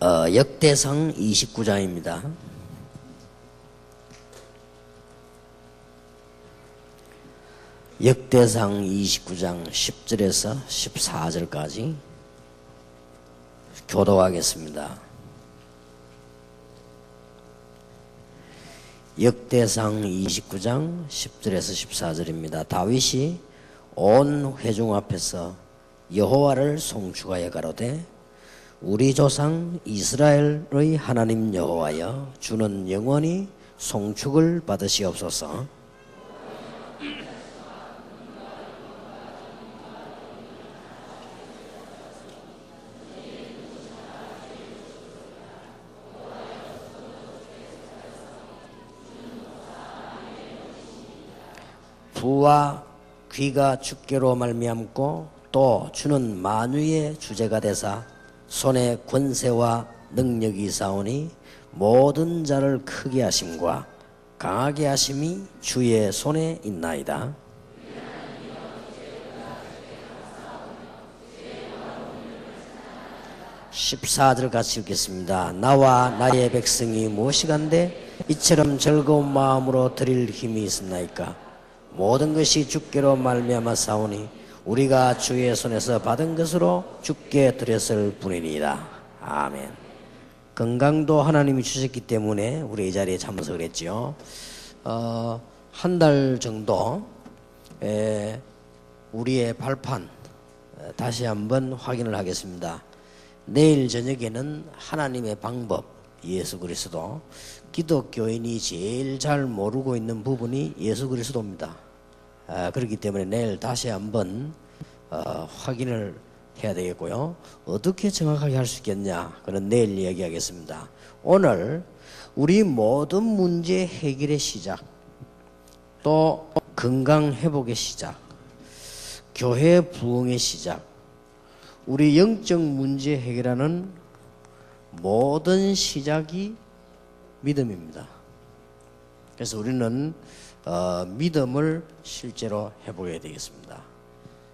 역대상 29장입니다. 역대상 29장 10절에서 14절까지 교독하겠습니다. 역대상 29장 10절에서 14절입니다. 다윗이 온 회중 앞에서 여호와를 송축하여 가로되 우리 조상 이스라엘의 하나님 여호와여, 주는 영원히 송축을 받으시옵소서. 부와 귀가 주께로 말미암고 또 주는 만유의 주제가 되사 손에 권세와 능력이 있사오니 모든 자를 크게 하심과 강하게 하심이 주의 손에 있나이다. (14절) 같이 읽겠습니다. 나와 나의 백성이 무엇이간데 이처럼 즐거운 마음으로 드릴 힘이 있었나이까. 모든 것이 주께로 말미암아 싸우니 우리가 주의 손에서 받은 것으로 주께 드렸을 뿐이니이다. 아멘. 건강도 하나님이 주셨기 때문에 우리 이 자리에 참석을 했지요. 한 달 정도 우리의 발판 다시 한번 확인을 하겠습니다. 내일 저녁에는 하나님의 방법, 예수 그리스도, 기독교인이 제일 잘 모르고 있는 부분이 예수 그리스도입니다. 그렇기 때문에 내일 다시 한번 확인을 해야 되겠고요. 어떻게 정확하게 할 수 있겠냐, 그건 내일 이야기하겠습니다. 오늘 우리 모든 문제 해결의 시작, 또 건강 회복의 시작, 교회 부흥의 시작, 우리 영적 문제 해결하는 모든 시작이 믿음입니다. 그래서 우리는 믿음을 실제로 회복해야 되겠습니다.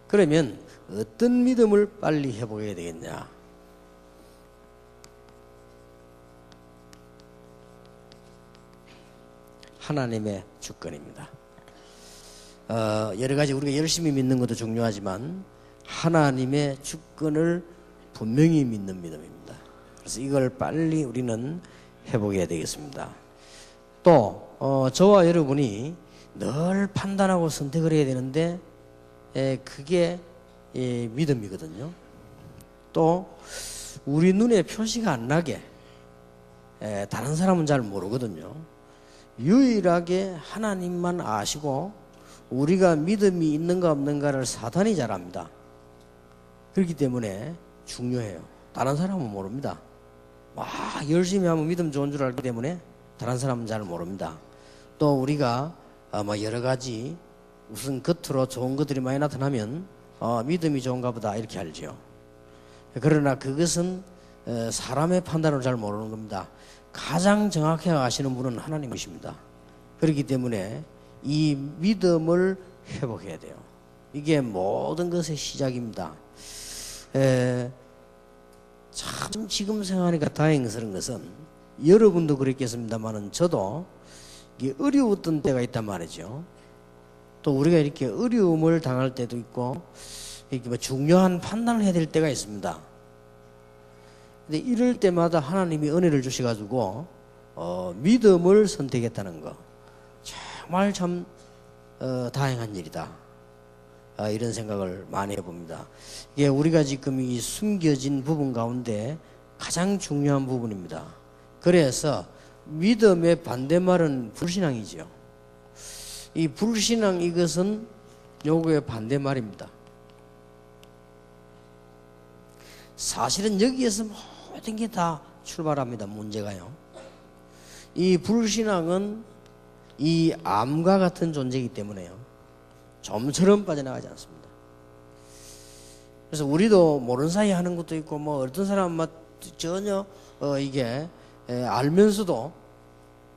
그러면 어떤 믿음을 빨리 회복해야 되겠냐? 하나님의 주권입니다. 여러 가지 우리가 열심히 믿는 것도 중요하지만 하나님의 주권을 분명히 믿는 믿음입니다. 그래서 이걸 빨리 우리는 회복해야 되겠습니다. 또 저와 여러분이 늘 판단하고 선택을 해야 되는데 그게 믿음이거든요. 또 우리 눈에 표시가 안 나게 다른 사람은 잘 모르거든요. 유일하게 하나님만 아시고 우리가 믿음이 있는가 없는가를 사단이 잘 압니다. 그렇기 때문에 중요해요. 다른 사람은 모릅니다. 열심히 하면 믿음 좋은 줄 알기 때문에 다른 사람은 잘 모릅니다. 또 우리가 여러 가지 우선 겉으로 좋은 것들이 많이 나타나면 믿음이 좋은가 보다 이렇게 알죠. 그러나 그것은 사람의 판단을 잘 모르는 겁니다. 가장 정확하게 아시는 분은 하나님이십니다. 그렇기 때문에 이 믿음을 회복해야 돼요. 이게 모든 것의 시작입니다. 참 지금 생각하니까 다행스러운 것은 여러분도 그랬겠습니다만은 저도 이게 어려웠던 때가 있단 말이죠. 또 우리가 이렇게 어려움을 당할 때도 있고 이렇게 중요한 판단을 해야 될 때가 있습니다. 근데 이럴 때마다 하나님이 은혜를 주셔가지고 믿음을 선택했다는 거 정말 참 다행한 일이다. 이런 생각을 많이 해봅니다. 이게 우리가 지금 이 숨겨진 부분 가운데 가장 중요한 부분입니다. 그래서 믿음의 반대말은 불신앙이죠. 이 불신앙, 이것은 요거의 반대말입니다. 사실은 여기에서 모든 게 다 출발합니다. 문제가요. 이 불신앙은 이 암과 같은 존재이기 때문에요, 좀처럼 빠져나가지 않습니다. 그래서 우리도 모르는 사이에 하는 것도 있고, 어떤 사람은 전혀 이게 알면서도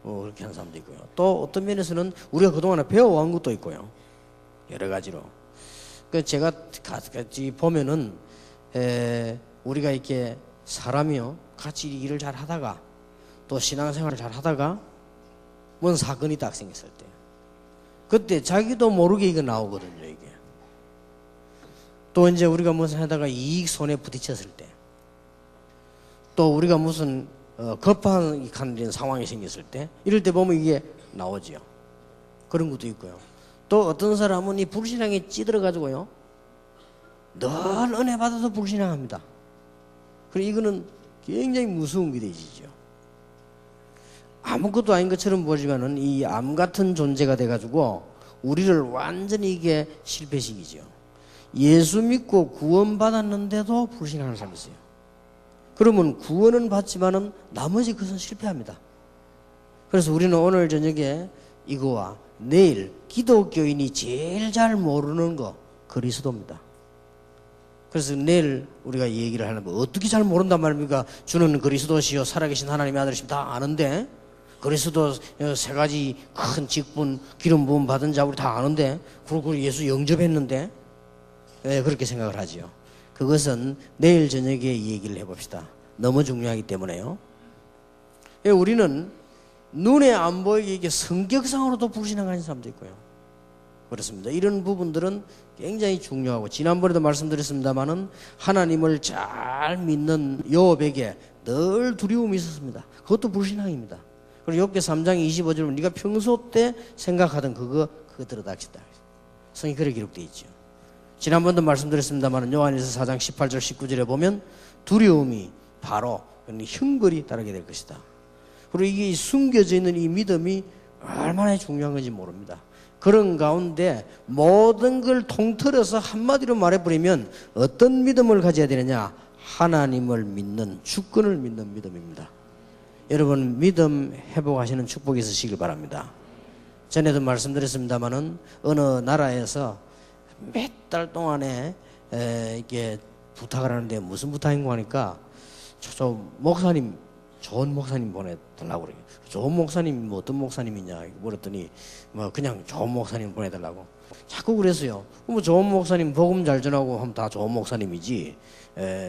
그렇게 하는 사람도 있고요. 또 어떤 면에서는 우리가 그동안에 배워온 것도 있고요. 여러 가지로. 제가 같이 보면은 우리가 이렇게 사람이요 같이 일을 잘 하다가 또 신앙생활을 잘 하다가 뭔 사건이 딱 생겼을 때 그때 자기도 모르게 이거 나오거든요. 이게 또 이제 우리가 무슨 하다가 이익 손해 부딪혔을 때 또 우리가 무슨 급한 이런 상황이 생겼을 때 이럴 때 보면 이게 나오지요. 그런 것도 있고요. 또 어떤 사람은 이 불신앙에 찌들어 가지고요 늘 은혜 받아서 불신앙합니다. 그리고 이거는 굉장히 무서운 게 되지죠. 아무것도 아닌 것처럼 보지만은 이 암 같은 존재가 돼가지고 우리를 완전히 이게 실패시키죠. 예수 믿고 구원받았는데도 불신하는 사람이 있어요. 그러면 구원은 받지만은 나머지 그것은 실패합니다. 그래서 우리는 오늘 저녁에 이거와 내일 기독교인이 제일 잘 모르는 거 그리스도입니다. 그래서 내일 우리가 얘기를 하는 거 어떻게 잘 모른단 말입니까? 주는 그리스도시요 살아계신 하나님의 아들이시면 다 아는데 그리스도 세 가지 큰 직분 기름 부음 받은 자 우리 다 아는데 그리고 예수 영접했는데 네, 그렇게 생각을 하지요. 그것은 내일 저녁에 얘기를 해봅시다. 너무 중요하기 때문에요. 우리는 눈에 안 보이게 이게 성격상으로도 불신앙하는 사람도 있고요. 그렇습니다. 이런 부분들은 굉장히 중요하고 지난번에도 말씀드렸습니다마는 하나님을 잘 믿는 요업에게 늘 두려움이 있었습니다. 그것도 불신앙입니다. 그리고 욥기 3장 25절은 네가 평소 때 생각하던 그거 들어닥치다. 성이 그렇게 기록되어 있죠. 지난번도 말씀드렸습니다마는 요한일서 4장 18절 19절에 보면 두려움이 바로 형벌이 따르게 될 것이다. 그리고 이게 숨겨져 있는 이 믿음이 얼마나 중요한 건지 모릅니다. 그런 가운데 모든 걸 통틀어서 한마디로 말해버리면 어떤 믿음을 가져야 되느냐? 하나님을 믿는 주권을 믿는 믿음입니다. 여러분 믿음 회복하시는 축복이 있으시길 바랍니다. 전에도 말씀드렸습니다마는 어느 나라에서 몇 달 동안에 이렇게 부탁을 하는데 무슨 부탁인가 하니까 저 목사님 좋은 목사님 보내달라고 그래요. 좋은 목사님 뭐 어떤 목사님이냐 물었더니 뭐 그냥 좋은 목사님 보내달라고 자꾸 그랬어요. 뭐 좋은 목사님 복음 잘 전하고 하면 다 좋은 목사님이지.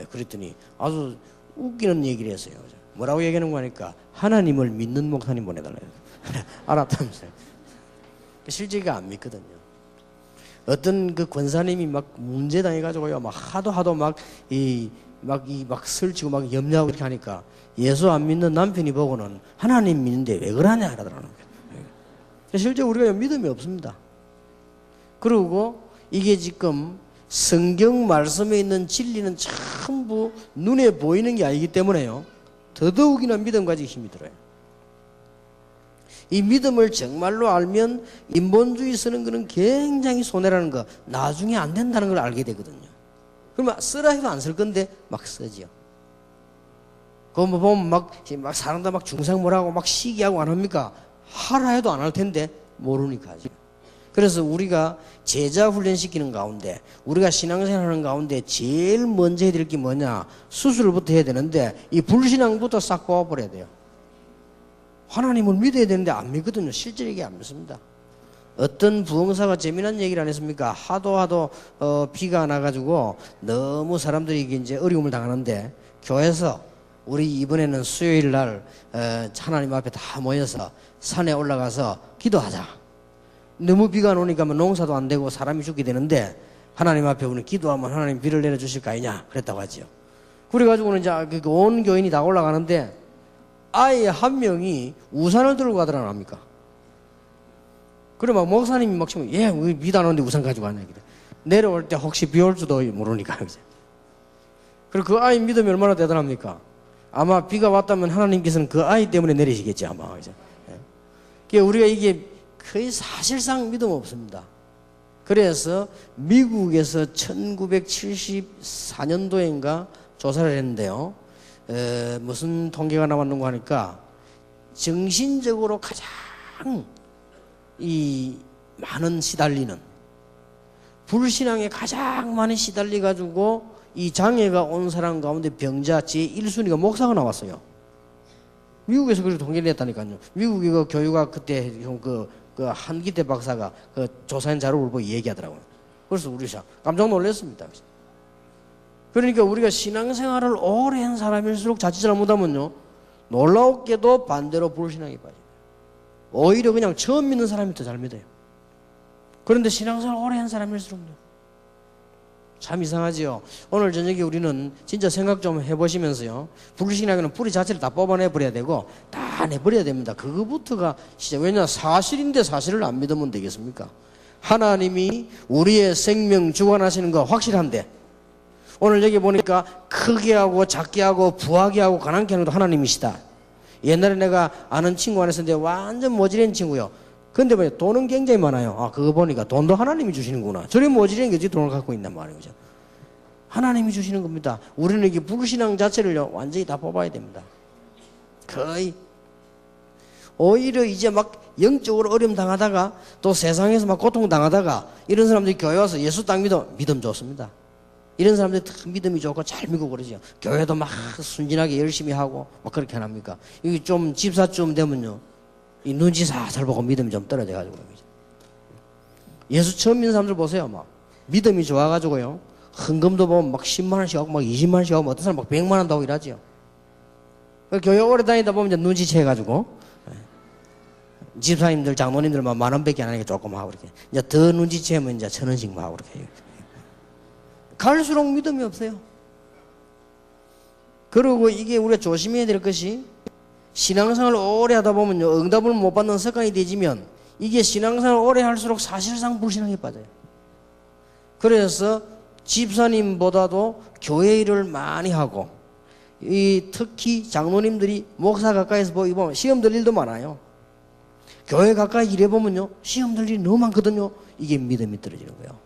그랬더니 아주 웃기는 얘기를 했어요. 뭐라고 얘기하는 거 하니까 하나님을 믿는 목사님 보내달라요. 알았다면서요. 실제가 안 믿거든요. 어떤 그 권사님이 막 문제 당해가지고요 막 하도 막 설치고 막 염려하고 이렇게 하니까 예수 안 믿는 남편이 보고는 하나님 믿는데 왜 그러냐 하더라는 거예요. 실제 우리가 믿음이 없습니다. 그리고 이게 지금 성경 말씀에 있는 진리는 전부 눈에 보이는 게 아니기 때문에요 더더욱이나 믿음 가지기 힘이 들어요. 이 믿음을 정말로 알면 인본주의 쓰는 거는 굉장히 손해라는 거 나중에 안 된다는 걸 알게 되거든요. 그러면 쓰라 해도 안 쓸 건데 막 쓰지요. 그거 뭐 보면 막 사람들 막 중상모라고 막 시기하고 안 합니까? 하라 해도 안 할 텐데 모르니까 하죠. 그래서 우리가 제자 훈련시키는 가운데 우리가 신앙생활 하는 가운데 제일 먼저 해야 될 게 뭐냐? 수술부터 해야 되는데 이 불신앙부터 싹 뽑아버려야 돼요. 하나님을 믿어야 되는데 안 믿거든요. 실제 얘기 안 믿습니다. 어떤 부흥사가 재미난 얘기를 안 했습니까? 하도 비가 나가지고 너무 사람들이 이제 어려움을 당하는데 교회에서 우리 이번에는 수요일 날 하나님 앞에 다 모여서 산에 올라가서 기도하자. 너무 비가 오니까 농사도 안 되고 사람이 죽게 되는데 하나님 앞에 우리 기도하면 하나님 비를 내려주실 거 아니냐 그랬다고 하죠. 그래가지고는 이제 온 교인이 다 올라가는데 아예 한 명이 우산을 들고 가더라 합니까? 그래 막 목사님이 막 치면 예, 우리 비도 안 오는데 우산 가지고 왔냐 그래. 내려올 때 혹시 비 올 수도 모르니까. 그리고 그 아이 믿음이 얼마나 대단합니까? 아마 비가 왔다면 하나님께서는 그 아이 때문에 내리시겠지 아마. 그러니까 우리가 이게 거의 사실상 믿음 없습니다. 그래서 미국에서 1974년도인가 조사를 했는데요. 무슨 통계가 나왔는가 하니까 정신적으로 가장 이 많은 시달리는 불신앙에 가장 많이 시달리 가지고 이 장애가 온 사람 가운데 병자 제1순위가 목사가 나왔어요. 미국에서 그렇게 통계를 냈다니까요. 미국의 그 교육학 그때 그 한기태 박사가 그 조사한 자료를 보고 얘기하더라고요. 그래서 우리 깜짝 놀랐습니다. 그러니까 우리가 신앙생활을 오래 한 사람일수록 자칫 잘못하면요, 놀라웠게도 반대로 불신앙에 빠져요. 오히려 그냥 처음 믿는 사람이 더 잘 믿어요. 그런데 신앙생활 오래 한 사람일수록요, 참 이상하지요. 오늘 저녁에 우리는 진짜 생각 좀 해보시면서요, 불신앙에는 뿌리 자체를 다 뽑아내버려야 되고 다 내버려야 됩니다. 그거부터가 시작. 왜냐, 사실인데 사실을 안 믿으면 되겠습니까? 하나님이 우리의 생명 주관하시는 거 확실한데, 오늘 여기 보니까 크게 하고 작게 하고 부하게 하고 가난케 하는 것도 하나님이시다. 옛날에 내가 아는 친구 안에 있었는데 완전 모질한 친구요. 근데 뭐 돈은 굉장히 많아요. 아, 그거 보니까 돈도 하나님이 주시는구나. 저리 모질한 게 어찌 돈을 갖고 있단 말이죠. 하나님이 주시는 겁니다. 우리는 이게 불신앙 자체를요, 완전히 다 뽑아야 됩니다. 거의. 오히려 이제 막 영적으로 어려움 당하다가 또 세상에서 막 고통 당하다가 이런 사람들이 교회 와서 예수 딱 믿음 좋습니다. 이런 사람들이 딱 믿음이 좋고 잘 믿고 그러죠. 교회도 막 순진하게 열심히 하고 막 그렇게 안 합니까? 이게 좀 집사쯤 되면요, 이 눈치 살살 보고 믿음이 좀 떨어져가지고. 예수 처음 믿는 사람들 보세요. 막 믿음이 좋아가지고요, 헌금도 보면 막 10만 원씩 하고 막 20만 원씩 하고 어떤 사람 막 100만 원도 하고 이러죠. 교회 오래 다니다 보면 이제 눈치채가지고 집사님들, 장로님들만 10,000원밖에 안 하니까 조금 하고 이렇게. 이제 더 눈치채면 이제 1,000원씩만 하고 이렇게. 갈수록 믿음이 없어요. 그리고 이게 우리가 조심해야 될 것이, 신앙생활을 오래 하다 보면요, 응답을 못 받는 습관이 되지면 이게 신앙생활을 오래 할수록 사실상 불신앙에 빠져요. 그래서 집사님보다도 교회 일을 많이 하고, 이 특히 장로님들이 목사 가까이서 보면 시험 들 일도 많아요. 교회 가까이 일해보면요, 시험 들 일이 너무 많거든요. 이게 믿음이 떨어지는 거예요.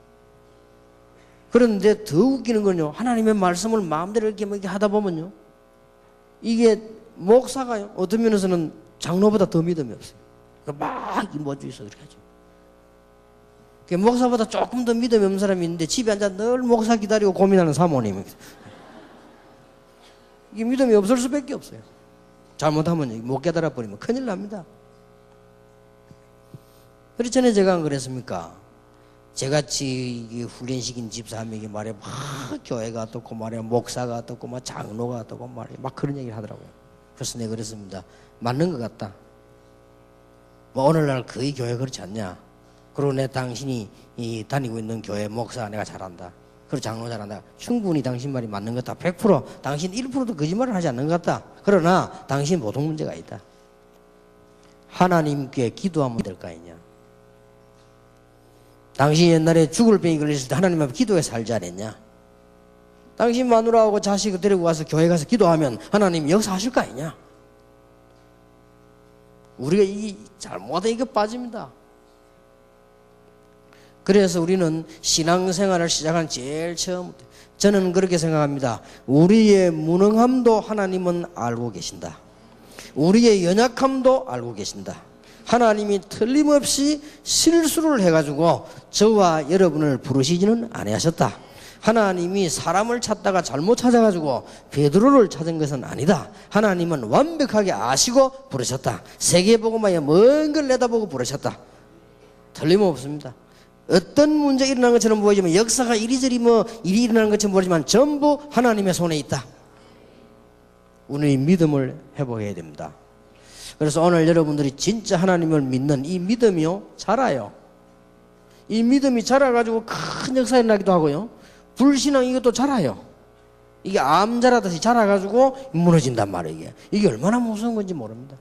그런데 더 웃기는 건요, 하나님의 말씀을 마음대로 이렇게 하다 보면요, 이게 목사가요, 어떤 면에서는 장로보다 더 믿음이 없어요. 막 뭐주 있어 그렇게 하죠. 목사보다 조금 더 믿음이 없는 사람이 있는데 집에 앉아 늘 목사 기다리고 고민하는 사모님. 이게 믿음이 없을 수밖에 없어요. 잘못하면 못 깨달아 버리면 큰일 납니다. 그렇기 전에 제가 안 그랬습니까? 제같이 훈련시킨 집사 한 명이 말해, 막 교회가 어떻고 말이야, 목사가 어떻고 막 장로가 어떻고 말이야, 막 그런 얘기를 하더라고요. 그래서 내가 그랬습니다. 맞는 것 같다. 뭐 오늘날 거의 교회 그렇지 않냐? 그리고 내 당신이 다니고 있는 교회 목사 내가 잘한다. 그리고 장로 잘한다. 충분히 당신 말이 맞는 것 같다. 100% 당신 1%도 거짓말을 하지 않는 것 같다. 그러나 당신 보통 문제가 있다. 하나님께 기도하면 될 거 아니냐? 당신 옛날에 죽을 병이 걸렸을 때 하나님 앞에 기도해 살지 않았냐? 당신 마누라하고 자식을 데리고 가서 교회 가서 기도하면 하나님 역사하실 거 아니냐? 우리가 이 잘못해 이거 빠집니다. 그래서 우리는 신앙생활을 시작한 제일 처음부터, 저는 그렇게 생각합니다. 우리의 무능함도 하나님은 알고 계신다. 우리의 연약함도 알고 계신다. 하나님이 틀림없이 실수를 해가지고 저와 여러분을 부르시지는 아니하셨다. 하나님이 사람을 찾다가 잘못 찾아가지고 베드로를 찾은 것은 아니다. 하나님은 완벽하게 아시고 부르셨다. 세계복음화에 먼 걸 내다보고 부르셨다. 틀림없습니다. 어떤 문제 일어나는 것처럼 보이지만, 역사가 이리저리 일이 일어나는 것처럼 보이지만 전부 하나님의 손에 있다. 우리 믿음을 회복해야 됩니다. 그래서 오늘 여러분들이 진짜 하나님을 믿는 이 믿음이요, 자라요. 이 믿음이 자라가지고 큰 역사가 일어나기도 하고요, 불신앙 이것도 자라요. 이게 암 자라듯이 자라가지고 무너진단 말이에요. 이게 얼마나 무서운 건지 모릅니다.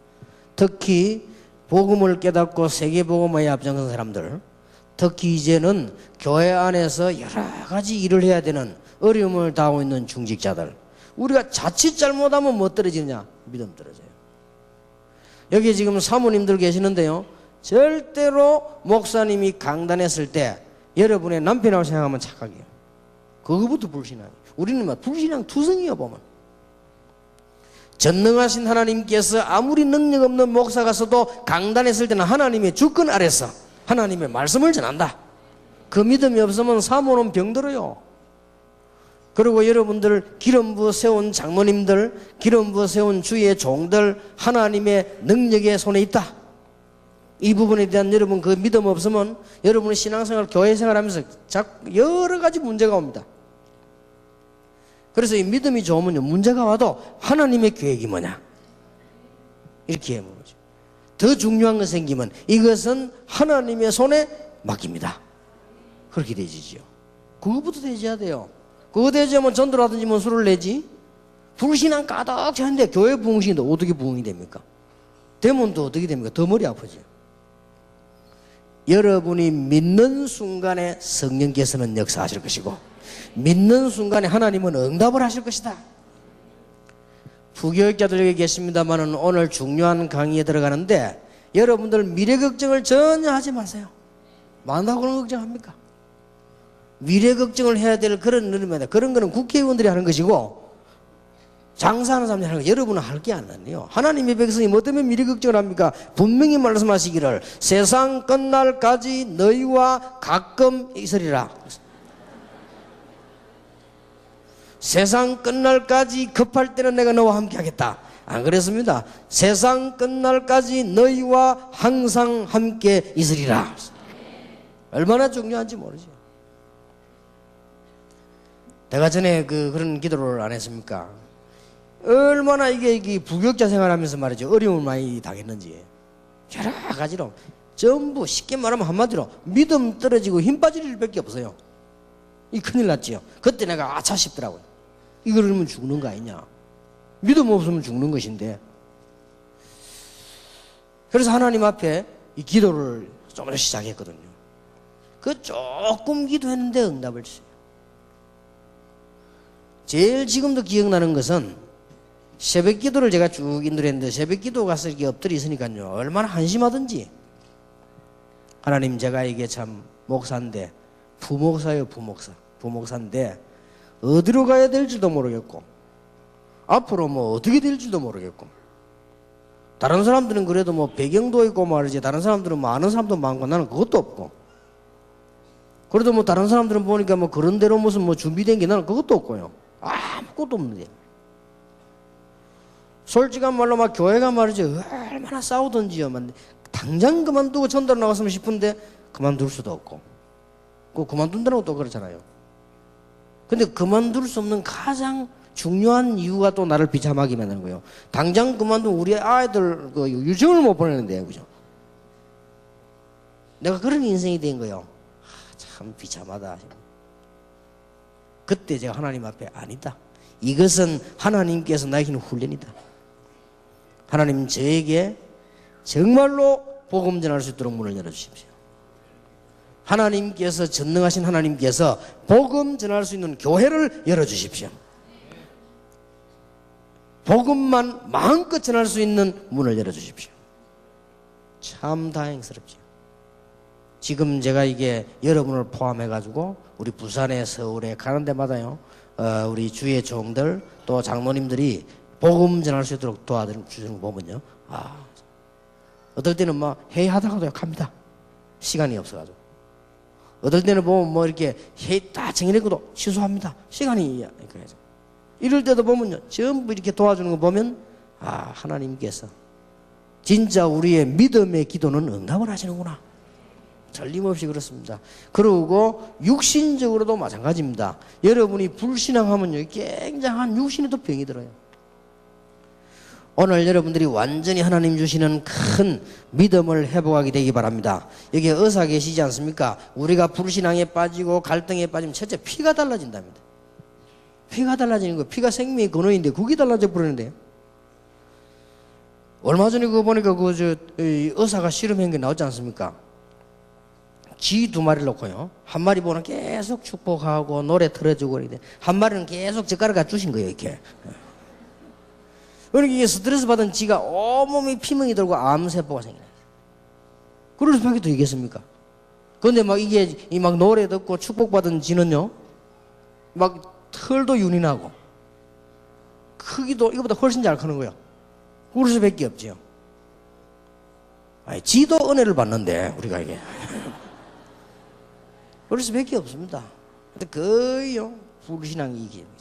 특히 복음을 깨닫고 세계복음화에 앞장선 사람들, 특히 이제는 교회 안에서 여러 가지 일을 해야 되는 어려움을 당하고 있는 중직자들, 우리가 자칫 잘못하면 뭐 떨어지느냐? 믿음 떨어져요. 여기 지금 사모님들 계시는데요, 절대로 목사님이 강단했을 때 여러분의 남편이라고 생각하면 착각이에요. 그거부터 불신앙이에요. 우리는 막 불신앙 투성이에요. 보면 전능하신 하나님께서 아무리 능력 없는 목사가 서도 강단했을 때는 하나님의 주권 아래서 하나님의 말씀을 전한다. 그 믿음이 없으면 사모는 병들어요. 그리고 여러분들 기름 부어 세운 장로님들, 기름 부어 세운 주의 종들, 하나님의 능력의 손에 있다. 이 부분에 대한 여러분 그 믿음 없으면 여러분의 신앙생활, 교회 생활하면서 여러 가지 문제가 옵니다. 그래서 이 믿음이 좋으면요, 문제가 와도 하나님의 계획이 뭐냐? 이렇게 해보는 거죠. 더 중요한 거 생기면 이것은 하나님의 손에 맡깁니다. 그렇게 되지죠. 그거부터 되져야 돼요. 그거 되지면 전도라든지 뭐 술을 내지. 불신앙 가득 차는데 교회 부흥신인데 어떻게 부흥이 됩니까? 되면 또 어떻게 됩니까? 더 머리 아프지. 여러분이 믿는 순간에 성령께서는 역사하실 것이고, 믿는 순간에 하나님은 응답을 하실 것이다. 부교육자들 여기 계십니다만은 오늘 중요한 강의에 들어가는데 여러분들 미래 걱정을 전혀 하지 마세요. 많다고 그런 걱정합니까? 미래 걱정을 해야 될 그런 일입니다. 그런 거는 국회의원들이 하는 것이고 장사하는 사람들이 하는 거, 여러분은 할 게 아니에요. 하나님의 백성이 뭐 때문에 미래 걱정을 합니까? 분명히 말씀하시기를 세상 끝날까지 너희와 가끔 있으리라. 세상 끝날까지 급할 때는 내가 너와 함께 하겠다. 안 그랬습니다. 세상 끝날까지 너희와 항상 함께 있으리라. 얼마나 중요한지 모르죠. 내가 전에 그런 기도를 안 했습니까? 얼마나 이게 부교육자 생활하면서 말이죠, 어려움을 많이 당했는지. 여러 가지로 전부 쉽게 말하면 한마디로 믿음 떨어지고 힘 빠질 일밖에 없어요. 이 큰일 났지요. 그때 내가 아차 싶더라고요. 이거를 죽는 거 아니냐. 믿음 없으면 죽는 것인데. 그래서 하나님 앞에 이 기도를 조금씩 시작했거든요. 그 조금 기도했는데 응답을 주세요. 제일 지금도 기억나는 것은 새벽 기도를 제가 쭉 인도했는데 새벽 기도 가서 이렇게 엎드려 있으니까요, 얼마나 한심하든지. 하나님, 제가 이게 참 목사인데, 부목사예요, 부목사인데 어디로 가야 될지도 모르겠고 앞으로 뭐 어떻게 될지도 모르겠고, 다른 사람들은 그래도 뭐 배경도 있고 말이지, 다른 사람들은 뭐 아는 사람도 많고 나는 그것도 없고, 그래도 뭐 다른 사람들은 보니까 뭐 그런 대로 무슨 뭐 준비된 게 나는 그것도 없고요. 아무것도 없는데, 솔직한 말로 막 교회가 말이죠, 얼마나 싸우던지요. 당장 그만두고 전도로 나갔으면 싶은데 그만둘 수도 없고, 그만둔다는 것도 그렇잖아요. 근데 그만둘 수 없는 가장 중요한 이유가 또 나를 비참하게 만드는 거예요. 당장 그만둔 우리 아이들 유치원을 못 보내는데, 그죠? 내가 그런 인생이 된 거예요. 참 비참하다. 그때 제가 하나님 앞에, 아니다, 이것은 하나님께서 나에게는 훈련이다. 하나님, 저에게 정말로 복음 전할 수 있도록 문을 열어주십시오. 하나님께서, 전능하신 하나님께서 복음 전할 수 있는 교회를 열어주십시오. 복음만 마음껏 전할 수 있는 문을 열어주십시오. 참 다행스럽죠. 지금 제가 이게 여러분을 포함해가지고 우리 부산에, 서울에 가는 데마다요, 우리 주의 종들 또 장로님들이 복음 전할 수 있도록 도와주는 거 보면요, 어떨 때는 막 회의하다가도 갑니다. 시간이 없어가지고. 어떨 때는 보면 뭐 이렇게 회의 다 정해놓고도 취소합니다. 시간이 이렇게 해서. 이럴 때도 보면요, 전부 이렇게 도와주는 거 보면, 하나님께서 진짜 우리의 믿음의 기도는 응답을 하시는구나. 틀림없이 그렇습니다. 그리고 육신적으로도 마찬가지입니다. 여러분이 불신앙하면요, 굉장한 육신에 도 병이 들어요. 오늘 여러분들이 완전히 하나님 주시는 큰 믿음을 회복하게 되기 바랍니다. 여기 의사 계시지 않습니까? 우리가 불신앙에 빠지고 갈등에 빠지면 첫째 피가 달라진답니다. 피가 달라지는 거예요. 피가 생명의 근원인데 그게 달라져 버리는데요. 얼마 전에 그거 보니까 의사가 실험한 게 나오지 않습니까? 쥐 2마리를 놓고요, 한 마리 보면 계속 축복하고 노래 틀어주고 그러는데 한 마리는 계속 젓가락을 주신 거예요, 이렇게. 그러니까 이게 스트레스 받은 쥐가 온몸이 피멍이 들고 암세포가 생기는 거예요. 그럴 수밖에 더 있겠습니까? 그런데 막 이게 막 노래 듣고 축복받은 쥐는요, 막 털도 윤이 나고 크기도 이거보다 훨씬 잘 크는 거예요. 그럴 수밖에 없지요. 쥐도 은혜를 받는데 우리가 이게 그럴 수밖에 없습니다. 근데 거의요, 불신앙이 이깁니다.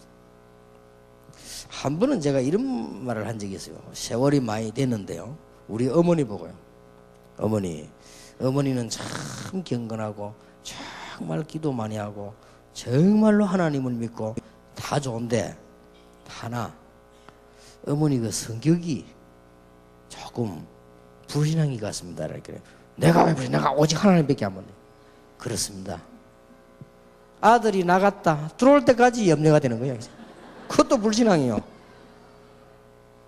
한 번은 제가 이런 말을 한 적이 있어요. 세월이 많이 됐는데요, 우리 어머니 보고요. 어머니는 참 경건하고 정말 기도 많이 하고 정말로 하나님을 믿고 다 좋은데 하나, 어머니 그 성격이 조금 불신앙이 같습니다. 이렇게 내가 왜 내가 오직 하나님밖에 안 믿네. 그렇습니다. 아들이 나갔다 들어올 때까지 염려가 되는 거예요. 그것도 불신앙이요.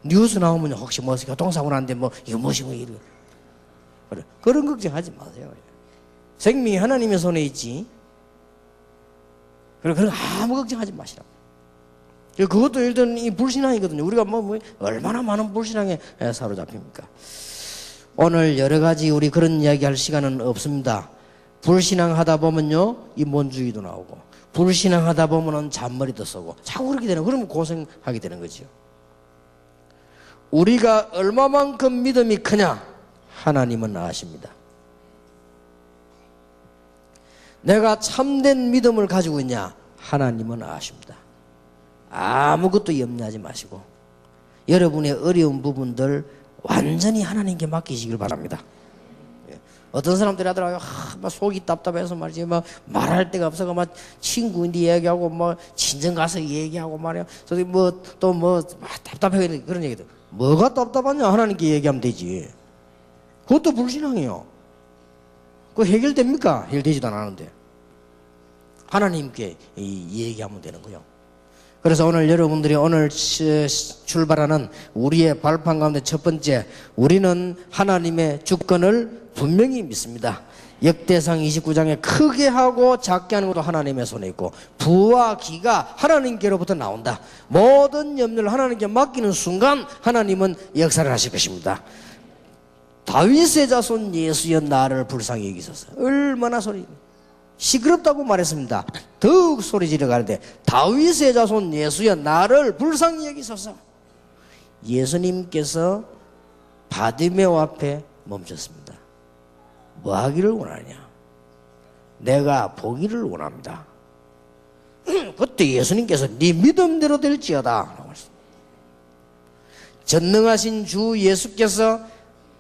뉴스 나오면 혹시 뭐 교통사고 났는데 뭐 이거 무엇이고 이러 그래. 그런 걱정하지 마세요. 생명이 하나님의 손에 있지. 그런 아무 걱정하지 마시라고. 그것도 일단 이 불신앙이거든요. 우리가 뭐 얼마나 많은 불신앙에 사로잡힙니까? 오늘 여러 가지 우리 그런 이야기 할 시간은 없습니다. 불신앙 하다 보면요, 인본주의도 나오고, 불신앙 하다 보면은 잔머리도 쏘고, 자꾸 그렇게 되는, 그러면 고생하게 되는 거죠. 우리가 얼마만큼 믿음이 크냐? 하나님은 아십니다. 내가 참된 믿음을 가지고 있냐? 하나님은 아십니다. 아무것도 염려하지 마시고, 여러분의 어려운 부분들 완전히 하나님께 맡기시길 바랍니다. 어떤 사람들이 하더라고요. 막 속이 답답해서 말이지, 막 말할 데가 없어가 막 친구인데 얘기하고, 뭐 친정 가서 얘기하고 말이야. 저기 뭐 또 뭐 답답해 그런 얘기들. 뭐가 답답하냐? 하나님께 얘기하면 되지. 그것도 불신앙이에요. 그거 해결됩니까? 해결되지도 않았는데. 하나님께 얘기하면 되는 거예요. 그래서 오늘 여러분들이 오늘 출발하는 우리의 발판 가운데 첫 번째, 우리는 하나님의 주권을 분명히 믿습니다. 역대상 29장에 크게 하고 작게 하는 것도 하나님의 손에 있고, 부와 기가 하나님께로부터 나온다. 모든 염려를 하나님께 맡기는 순간 하나님은 역사를 하실 것입니다. 다윗의 자손 예수여 나를 불쌍히 여기소서. 얼마나 시끄럽다고 말했습니다. 더욱 소리 지르 가는데 다윗의 자손 예수여 나를 불쌍히 여기소서. 예수님께서 바디메오 앞에 멈췄습니다. 뭐 하기를 원하냐? 내가 보기를 원합니다. 그때 예수님께서 네 믿음대로 될지어다. 전능하신 주 예수께서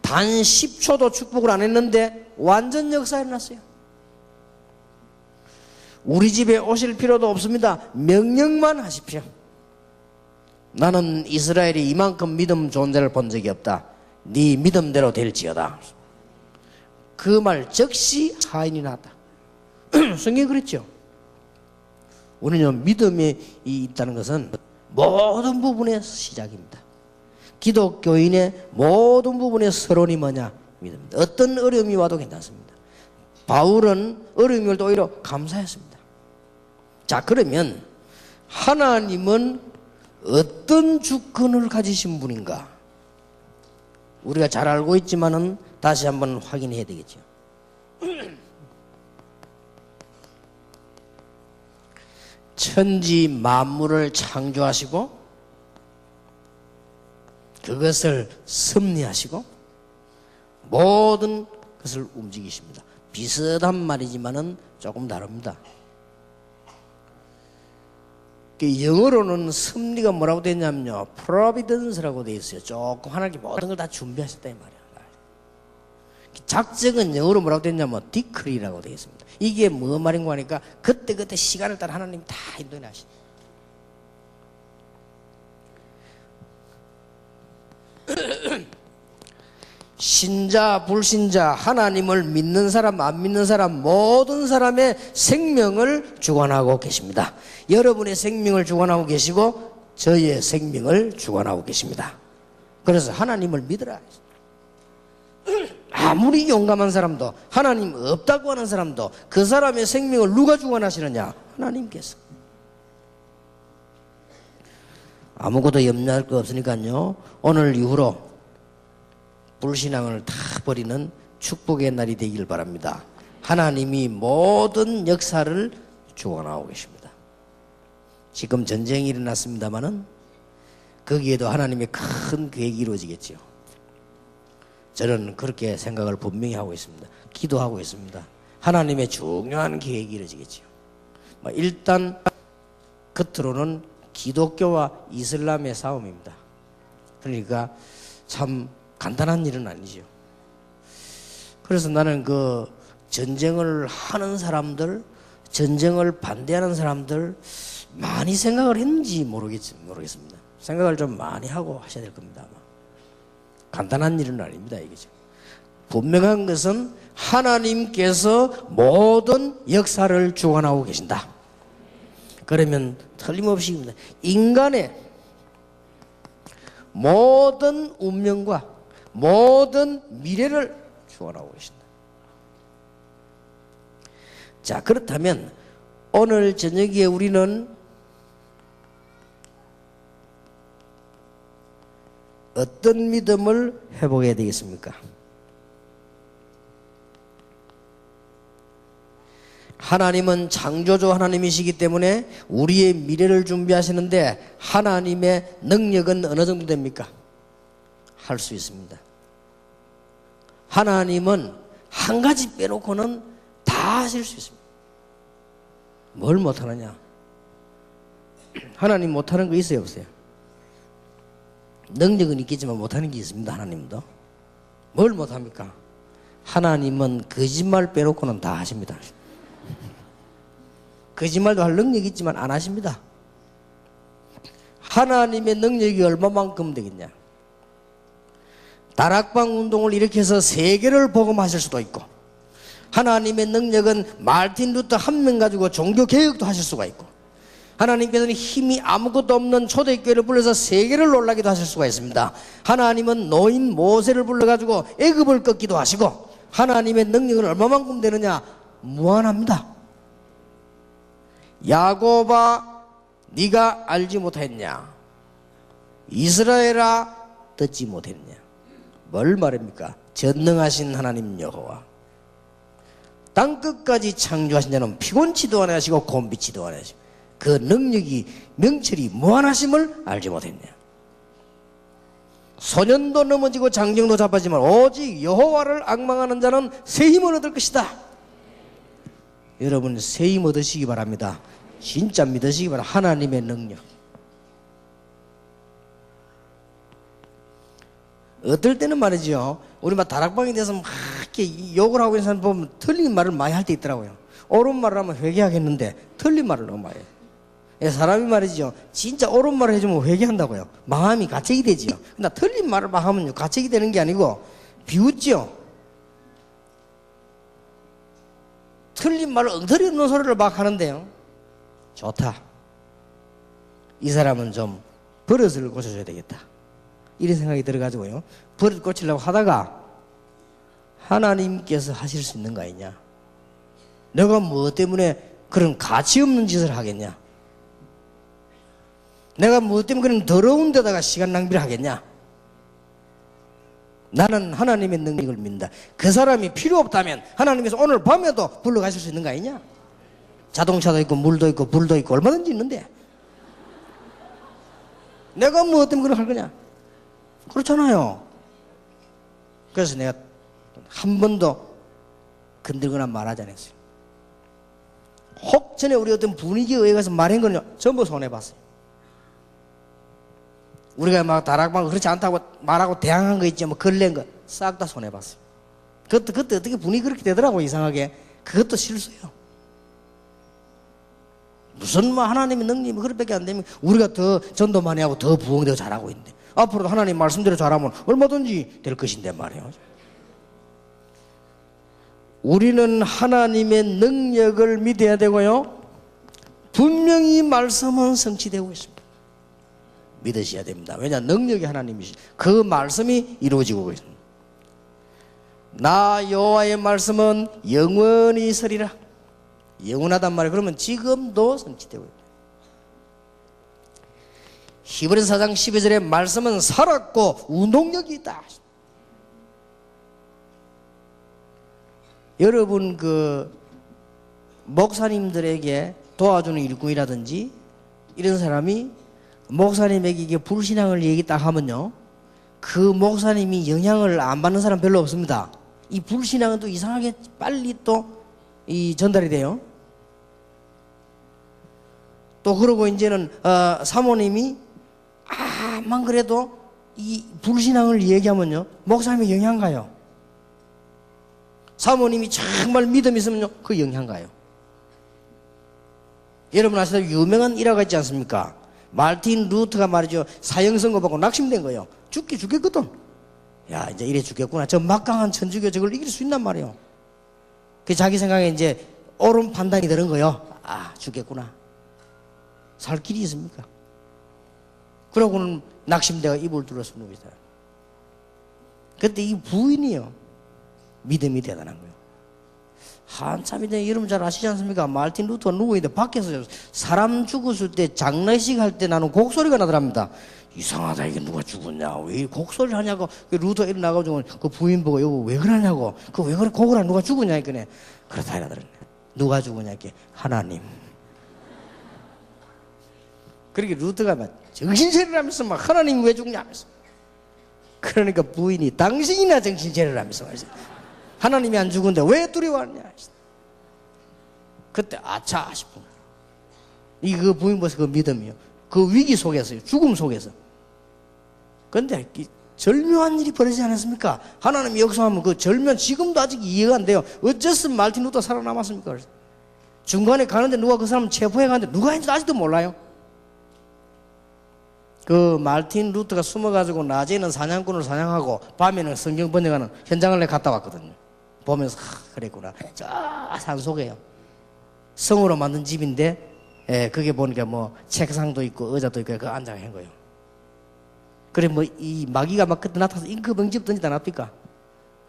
단 10초도 축복을 안 했는데 완전 역사가 일어났어요. 우리 집에 오실 필요도 없습니다. 명령만 하십시오. 나는 이스라엘이 이만큼 믿음 좋은 자를 본 적이 없다. 네 믿음대로 될지어다. 그 말 즉시 하인이 나왔다. 성경이 그랬죠. 우리는 믿음이 있다는 것은 모든 부분의 시작입니다. 기독교인의 모든 부분의 서론이 뭐냐? 믿음입니다. 어떤 어려움이 와도 괜찮습니다. 바울은 어려움이 올 때 오히려 감사했습니다. 자, 그러면 하나님은 어떤 주권을 가지신 분인가? 우리가 잘 알고 있지만은 다시 한번 확인해야 되겠죠. 천지 만물을 창조하시고 그것을 섭리하시고 모든 것을 움직이십니다. 비슷한 말이지만은 조금 다릅니다. 영어로는 섭리가 뭐라고 되어 있냐면요, providence라고 되어 있어요. 조금 하나님께 모든 걸 다 준비하셨다 이 말이에요. 작정은 영어로 뭐라고 되어 있냐면 decree라고 되어 있습니다. 이게 뭐 말인가 하니까 그때그때 시간을 따라 하나님이 다 인도해 하시죠. 신자 불신자 하나님을 믿는 사람 안 믿는 사람 모든 사람의 생명을 주관하고 계십니다. 여러분의 생명을 주관하고 계시고 저의 생명을 주관하고 계십니다. 그래서 하나님을 믿으라. 아무리 용감한 사람도 하나님 없다고 하는 사람도 그 사람의 생명을 누가 주관하시느냐? 하나님께서. 아무것도 염려할 거 없으니까요, 오늘 이후로 불신앙을 다 버리는 축복의 날이 되길 바랍니다. 하나님이 모든 역사를 주관하고 계십니다. 지금 전쟁이 일어났습니다마는 거기에도 하나님의 큰 계획이 이루어지겠죠. 저는 그렇게 생각을 분명히 하고 있습니다. 기도하고 있습니다. 하나님의 중요한 계획이 이루어지겠죠. 일단 겉으로는 기독교와 이슬람의 싸움입니다. 그러니까 참 간단한 일은 아니죠. 그래서 나는 그 전쟁을 하는 사람들, 전쟁을 반대하는 사람들 많이 생각을 했는지 모르겠습니다. 생각을 좀 많이 하고 하셔야 될 겁니다. 아마. 간단한 일은 아닙니다. 이게 지금. 분명한 것은 하나님께서 모든 역사를 주관하고 계신다. 그러면 틀림없이 인간의 모든 운명과 모든 미래를 주관하고 계신다. 자, 그렇다면 오늘 저녁에 우리는 어떤 믿음을 회복해야 되겠습니까? 하나님은 창조주 하나님이시기 때문에 우리의 미래를 준비하시는데 하나님의 능력은 어느 정도 됩니까? 할 수 있습니다. 하나님은 한 가지 빼놓고는 다 하실 수 있습니다. 뭘 못하느냐? 하나님 못하는 거 있어요, 없어요? 능력은 있겠지만 못하는 게 있습니다. 하나님도. 뭘 못합니까? 하나님은 거짓말 빼놓고는 다 하십니다. 거짓말도 할 능력이 있지만 안 하십니다. 하나님의 능력이 얼마만큼 되겠냐? 다락방 운동을 일으켜서 세계를 복음하실 수도 있고, 하나님의 능력은 마르틴 루터 한 명 가지고 종교개혁도 하실 수가 있고, 하나님께서는 힘이 아무것도 없는 초대교회를 불러서 세계를 놀라기도 하실 수가 있습니다. 하나님은 노인 모세를 불러가지고 애굽을 꺾기도 하시고, 하나님의 능력은 얼마만큼 되느냐? 무한합니다. 야곱아 네가 알지 못했냐? 이스라엘아 듣지 못했냐? 뭘 말합니까? 전능하신 하나님 여호와, 땅끝까지 창조하신 자는 피곤치도 않아 하시고 곤비치도 않아 하시고 그 능력이 명철이 무한하심을 알지 못했냐? 소년도 넘어지고 장정도 자빠지만 오직 여호와를 앙망하는 자는 새 힘을 얻을 것이다. 여러분 새 힘 얻으시기 바랍니다. 진짜 믿으시기 바랍니다. 하나님의 능력. 어떨 때는 말이죠, 우리 막 다락방에 대해서 막 이렇게 욕을 하고 있는 사람 보면 틀린 말을 많이 할 때 있더라고요. 옳은 말을 하면 회개하겠는데 틀린 말을 너무 많이 해요. 사람이 말이죠, 진짜 옳은 말을 해주면 회개한다고요. 마음이 가책이 되지요. 근데 틀린 말을 막 하면요, 가책이 되는 게 아니고 비웃죠. 틀린 말을 엉터리 없는 소리를 막 하는데요, 좋다. 이 사람은 좀 버릇을 고쳐줘야 되겠다. 이런 생각이 들어가지고요, 버릇 고치려고 하다가 하나님께서 하실 수 있는 거 아니냐? 내가 뭐 때문에 그런 가치 없는 짓을 하겠냐? 내가 뭐 때문에 그런 더러운 데다가 시간 낭비를 하겠냐? 나는 하나님의 능력을 믿는다. 그 사람이 필요 없다면 하나님께서 오늘 밤에도 불러가실 수 있는 거 아니냐? 자동차도 있고 물도 있고 불도 있고 얼마든지 있는데 내가 뭐 때문에 그걸 할 거냐? 그렇잖아요. 그래서 내가 한 번도 건들거나 말하지 않았어요. 혹 전에 우리 어떤 분위기에 의해서 말한 거는요, 전부 손해봤어요. 우리가 막 다락방 그렇지 않다고 말하고 대항한 거 있죠, 뭐 걸렌 거 싹 다 손해봤어요. 그때 어떻게 분위기 그렇게 되더라고, 이상하게. 그것도 실수예요. 무슨 뭐 하나님의 능력이 그렇게밖에 안 되면 우리가 더 전도 많이 하고 더 부흥되고 잘하고 있는데, 앞으로도 하나님 말씀대로 잘하면 얼마든지 될 것인데 말이에요. 우리는 하나님의 능력을 믿어야 되고요, 분명히 말씀은 성취되고 있습니다. 믿으셔야 됩니다. 왜냐? 능력이 하나님이시, 그 말씀이 이루어지고 있습니다. 나 여호와의 말씀은 영원히 서리라. 영원하단 말이에요. 그러면 지금도 성취되고 있습니다. 히브리서 4장 12절에 말씀은 살았고 운동력이 있다. 여러분 그 목사님들에게 도와주는 일꾼이라든지 이런 사람이 목사님에게 이게 불신앙을 얘기 딱 하면요, 그 목사님이 영향을 안 받는 사람 별로 없습니다. 이 불신앙은 또 이상하게 빨리 또 이 전달이 돼요. 또 그러고 이제는 사모님이 아만 그래도 이 불신앙을 얘기하면요, 목사님의 영향 가요. 사모님이 정말 믿음이 있으면요, 그 영향 가요. 여러분 아시다시피 유명한 일화가 있지 않습니까? 마르틴 루터가 말이죠. 사형 선고 받고 낙심된 거예요. 죽겠거든. 야, 이제 이래 죽겠구나. 저 막강한 천주교 저걸 이길 수 있단 말이에요. 그 자기 생각에 이제 옳은 판단이 드는 거예요. 아, 죽겠구나. 살 길이 있습니까? 그러고는 낙심대가 입을 둘러서 누워 있어요. 그때 이 부인이요. 믿음이 대단한 거예요. 한참인데 여러분 잘 아시지 않습니까? 마르틴 루터가 누워있는데 밖에서 사람 죽었을 때 장례식 할 때 나는 곡소리가 나더랍니다. 이상하다, 이게 누가 죽었냐, 왜 곡소리를 하냐고. 루터 일어나가지고 그 부인 보고 여보 왜 그러냐고. 그 왜 그래, 곡을 누가 죽었냐 이거네. 그렇다 이러더라네. 누가 죽었냐 이렇게. 하나님. 그렇게 루터가 막 정신차리를 하면서 막 하나님 왜 죽냐 하면서. 그러니까 부인이 당신이나 정신차리를 하면서 말이죠. 하나님이 안 죽은데 왜 두려워하느냐. 그때 아차 싶은 거예요. 이게 그 부인 벌써 그 믿음이요. 그 위기 속에서요. 죽음 속에서. 그런데 절묘한 일이 벌어지지 않았습니까? 하나님이 역사하면 그 절묘한, 지금도 아직 이해가 안 돼요. 어째서 마르틴 루터 살아남았습니까? 그래서 중간에 가는데 누가 그 사람 체포해 가는데 누가 했는지 아직도 몰라요. 그 마르틴 루터가 숨어가지고 낮에는 사냥꾼을 사냥하고 밤에는 성경 번역하는 현장을 내가 갔다 왔거든요. 보면서 그랬구나. 저 산속에요. 성으로 만든 집인데 그게 보니까 뭐 책상도 있고 의자도 있고 그 앉아 한 거예요. 그래 뭐 이 마귀가 막 그때 나타나서 잉크병 집 던지다 놨니까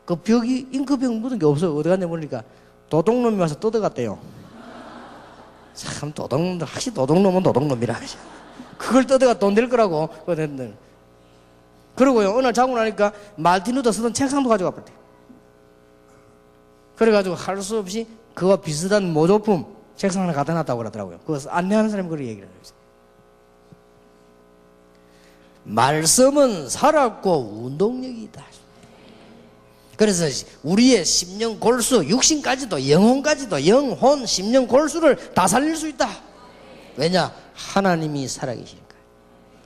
그 벽이 잉크병 묻은 게 없어요. 어디 갔냐 보니까 도둑놈이 와서 뜯어갔대요. 참 도둑놈들, 확실히 도둑놈은 도둑놈이라. 그걸 뜯어가 돈 될 거라고. 그러고요, 어느 날 자고 나니까 마르틴 루터 쓰던 책상도 가져가 버렸대. 그래가지고 할 수 없이 그와 비슷한 모조품 책상 하나 갖다 놨다고 그러더라고요. 그래서 안내하는 사람이 그렇게 얘기를 해요. 말씀은 살았고 운동력이 있다. 그래서 우리의 심령 골수, 육신까지도 영혼까지도 영혼, 심령 골수를 다 살릴 수 있다. 왜냐? 하나님이 살아계시니까.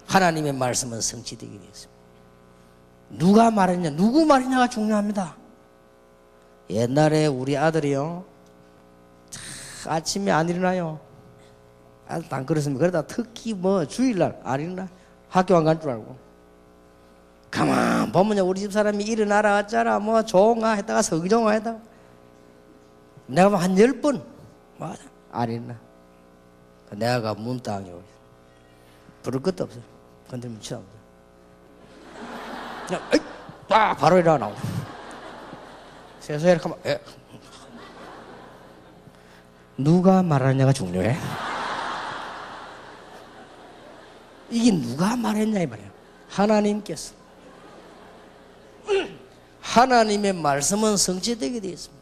하나님의 말씀은 성취되게 되었습니다. 누가 말했냐, 누구 말했냐가 중요합니다. 옛날에 우리 아들이요, 아침에 안 일어나요. 아들도 안 그렇습니다. 그러다 특히 뭐 주일날 안 일어나. 학교 안 갈 줄 알고. 가만 보면요, 우리 집 사람이 일어나라 어쩌라 뭐 종아 했다가 성종아 했다가 내가 뭐 한 10번 맞아 안 일어나. 내가 문땅이 부를 것도 없어. 건들면 치워. 그냥 딱 바로 일어나 나오고. 세수해 이렇게 하면 누가 말하느냐가 중요해. 이게 누가 말했냐 이 말이야. 하나님께서. 하나님의 말씀은 성취되게 되어 있습니다.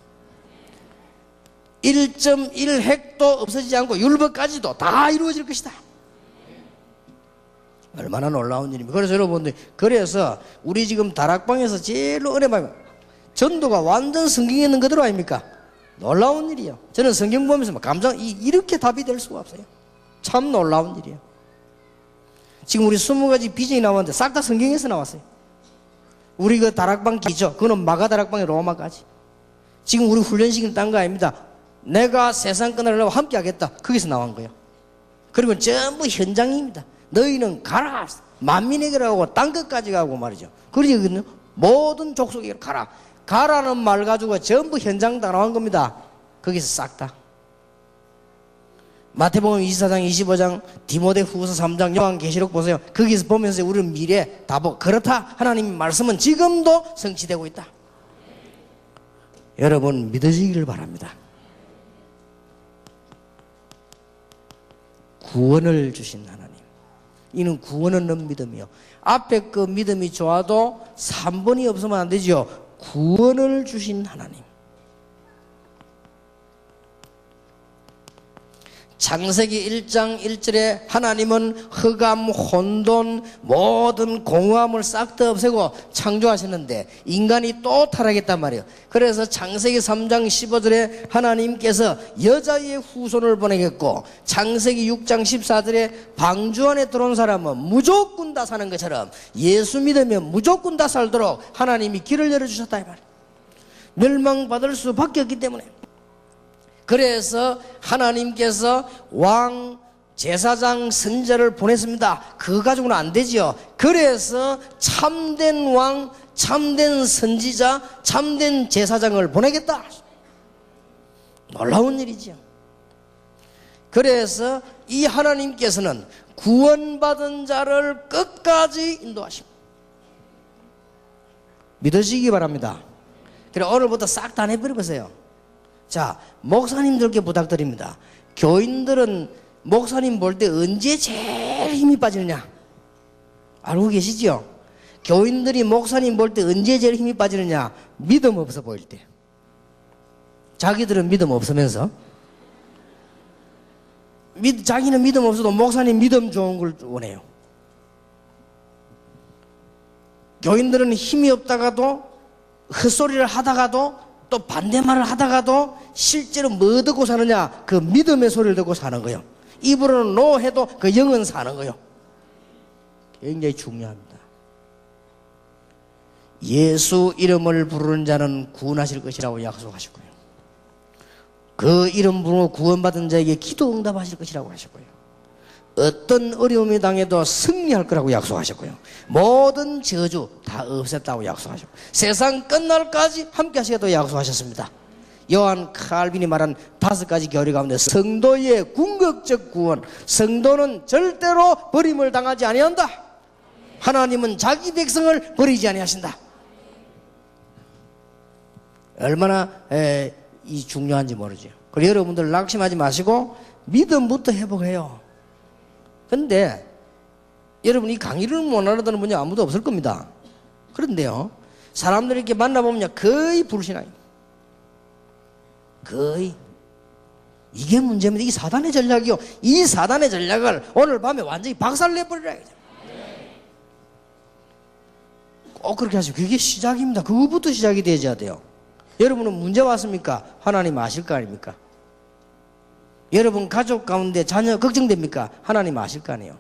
1.1핵도 없어지지 않고 율법까지도 다 이루어질 것이다. 얼마나 놀라운 일입니까? 그래서 여러분들, 그래서 우리 지금 다락방에서 제일 은혜 받으면 전도가 완전 성경에 있는 그대로 아닙니까? 놀라운 일이에요. 저는 성경 보면서 이렇게 답이 될 수가 없어요. 참 놀라운 일이에요. 지금 우리 20가지 비전이 나왔는데 싹 다 성경에서 나왔어요. 우리 그 다락방 기죠. 그거는 마가 다락방의 로마까지. 지금 우리 훈련시키는 딴 거 아닙니다. 내가 세상 끝나려고 함께 하겠다. 거기서 나온 거예요. 그리고 전부 현장입니다. 너희는 가라. 만민에게 가고 땅 끝까지 가고 말이죠. 그러거든요. 모든 족속에게 가라. 가라는 말 가지고 전부 현장 다 나온 겁니다. 거기서 싹 다. 마태복음 24장, 25장, 디모데 후서 3장, 요한계시록 보세요. 거기서 보면서 우리는 미래 다 보고 그렇다. 하나님의 말씀은 지금도 성취되고 있다. 여러분 믿으시기를 바랍니다. 구원을 주신 하나님. 이는 구원 얻는 믿음이요. 앞에 그 믿음이 좋아도 3번이 없으면 안 되죠. 구원을 주신 하나님. 창세기 1장 1절에 하나님은 흑암, 혼돈, 모든 공허함을 싹 다 없애고 창조하셨는데 인간이 또 타락했단 말이에요. 그래서 창세기 3장 15절에 하나님께서 여자의 후손을 보내겠고 창세기 6장 14절에 방주 안에 들어온 사람은 무조건 다 사는 것처럼 예수 믿으면 무조건 다 살도록 하나님이 길을 열어주셨다 이 말이에요. 멸망받을 수밖에 없기 때문에. 그래서 하나님께서 왕, 제사장, 선지자를 보냈습니다. 그거 가지고는 안 되지요. 그래서 참된 왕, 참된 선지자, 참된 제사장을 보내겠다. 놀라운 일이지요. 그래서 이 하나님께서는 구원받은 자를 끝까지 인도하십니다. 믿으시기 바랍니다. 그래 오늘부터 싹 다 내버려보세요. 자, 목사님들께 부탁드립니다. 교인들은 목사님 볼 때 언제 제일 힘이 빠지느냐 알고 계시죠? 교인들이 목사님 볼 때 언제 제일 힘이 빠지느냐? 믿음 없어 보일 때. 자기들은 믿음 없으면서 자기는 믿음 없어도 목사님 믿음 좋은 걸 원해요. 교인들은 힘이 없다가도 헛소리를 하다가도 또 반대말을 하다가도 실제로 뭐 듣고 사느냐? 그 믿음의 소리를 듣고 사는 거예요. 입으로는 노 해도 그 영은 사는 거예요. 굉장히 중요합니다. 예수 이름을 부르는 자는 구원하실 것이라고 약속하셨고요. 그 이름 부르고 구원받은 자에게 기도 응답하실 것이라고 하셨고요. 어떤 어려움이 당해도 승리할 거라고 약속하셨고요. 모든 저주 다 없앴다고 약속하셨고 세상 끝날까지 함께 하시겠다고 약속하셨습니다. 요한 칼빈이 말한 5가지 교리 가운데 성도의 궁극적 구원, 성도는 절대로 버림을 당하지 아니한다. 하나님은 자기 백성을 버리지 아니하신다. 얼마나 이 중요한지 모르죠. 그리고 여러분들 낙심하지 마시고 믿음부터 회복해요. 근데 여러분 이 강의를 못 알아듣는 분이 아무도 없을 겁니다. 그런데요, 사람들이 이렇게 만나보면 거의 불신앙입니다. 거의. 이게 문제입니다. 이 사단의 전략이요. 이 사단의 전략을 오늘 밤에 완전히 박살내버리라. 꼭 그렇게 하시고 그게 시작입니다. 그거부터 시작이 되어야 돼요. 여러분은 문제 왔습니까? 하나님 아실 거 아닙니까? 여러분 가족 가운데 자녀 걱정됩니까? 하나님 아실 거 아니에요.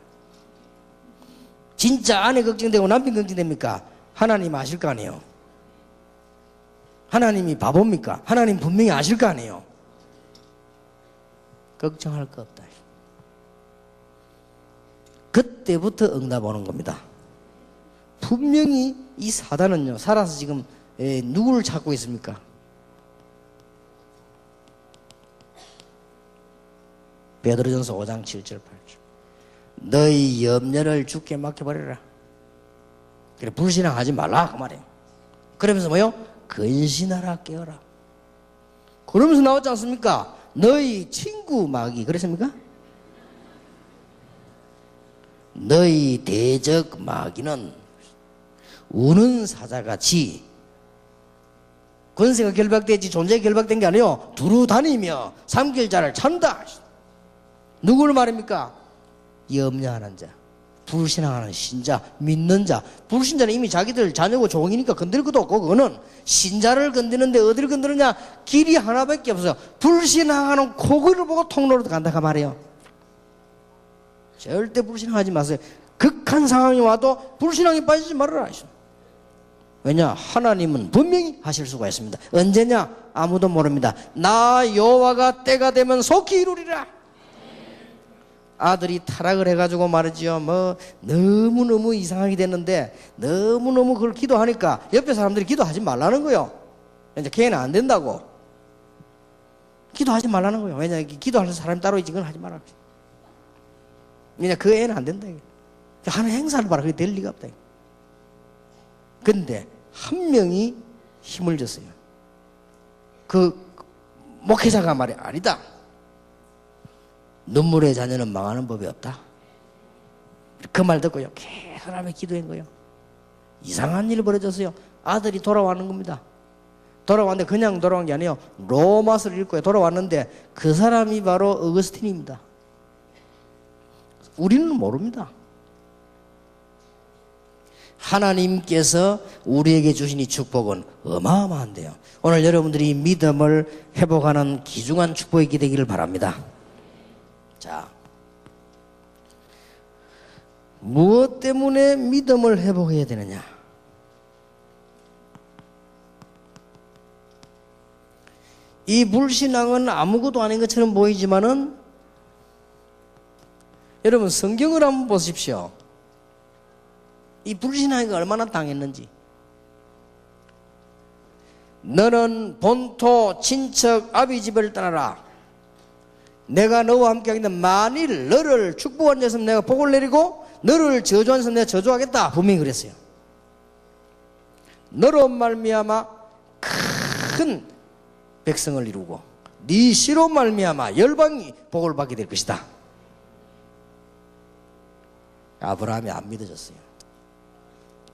진짜 아내 걱정되고 남편 걱정됩니까? 하나님 아실 거 아니에요. 하나님이 바보입니까? 하나님 분명히 아실 거 아니에요. 걱정할 거 없다. 그때부터 응답 오는 겁니다. 분명히 이 사단은요, 살아서 지금 누구를 찾고 있습니까? 베드로전서 5장 7절 8절. 너희 염려를 주께 맡겨버려라. 그래, 불신앙하지 말라 그 말이에요. 그러면서 뭐요? 근신하라 깨어라. 그러면서 나왔지 않습니까? 너희 친구 마귀 그랬습니까? 너희 대적 마귀는 우는 사자같이 권세가 결박되지 존재가 결박된 게 아니에요. 두루 다니며 삼킬 자를 찬다. 누구를 말입니까? 염려하는 자, 불신앙하는 신자, 믿는 자. 불신자는 이미 자기들 자녀고 종이니까 건드릴 것도 없고, 그거는 신자를 건드는데 어디를 건드느냐? 길이 하나밖에 없어요. 불신앙하는 코골이를 보고 통로로 간다 그 말이에요. 절대 불신앙하지 마세요. 극한 상황이 와도 불신앙에 빠지지 말아라. 왜냐? 하나님은 분명히 하실 수가 있습니다. 언제냐? 아무도 모릅니다. 나 여호와가 때가 되면 속히 이루리라. 아들이 타락을 해가지고 말이지요. 뭐 너무너무 이상하게 됐는데 너무너무 그걸 기도하니까 옆에 사람들이 기도하지 말라는 거예요. 이제 걔는 안 된다고. 기도하지 말라는 거예요. 왜냐? 기도하는 사람이 따로 있지. 그건 하지 말라고. 왜냐? 그 애는 안 된다. 하는 행사를 봐라. 그게 될 리가 없다. 근데 한 명이 힘을 줬어요. 그 목회자가 말해 아니다. 눈물의 자녀는 망하는 법이 없다. 그 말 듣고요. 계속 하나님의 기도한 거예요. 이상한 일이 벌어졌어요. 아들이 돌아왔는 겁니다. 돌아왔는데 그냥 돌아온 게 아니에요. 로마서를 읽고 돌아왔는데 그 사람이 바로 어거스틴입니다. 우리는 모릅니다. 하나님께서 우리에게 주신 이 축복은 어마어마한데요. 오늘 여러분들이 믿음을 회복하는 귀중한 축복이 되기를 바랍니다. 자, 무엇 때문에 믿음을 회복해야 되느냐? 이 불신앙은 아무것도 아닌 것처럼 보이지만은 여러분 성경을 한번 보십시오. 이 불신앙이 얼마나 당했는지. 너는 본토 친척 아비 집을 떠나라. 내가 너와 함께 하겠다. 만일 너를 축복한 데서 내가 복을 내리고 너를 저주한 데서 내가 저주하겠다. 분명히 그랬어요. 너로 말미암아 큰 백성을 이루고 네 씨로 말미암아 열방이 복을 받게 될 것이다. 아브라함이 안 믿어졌어요.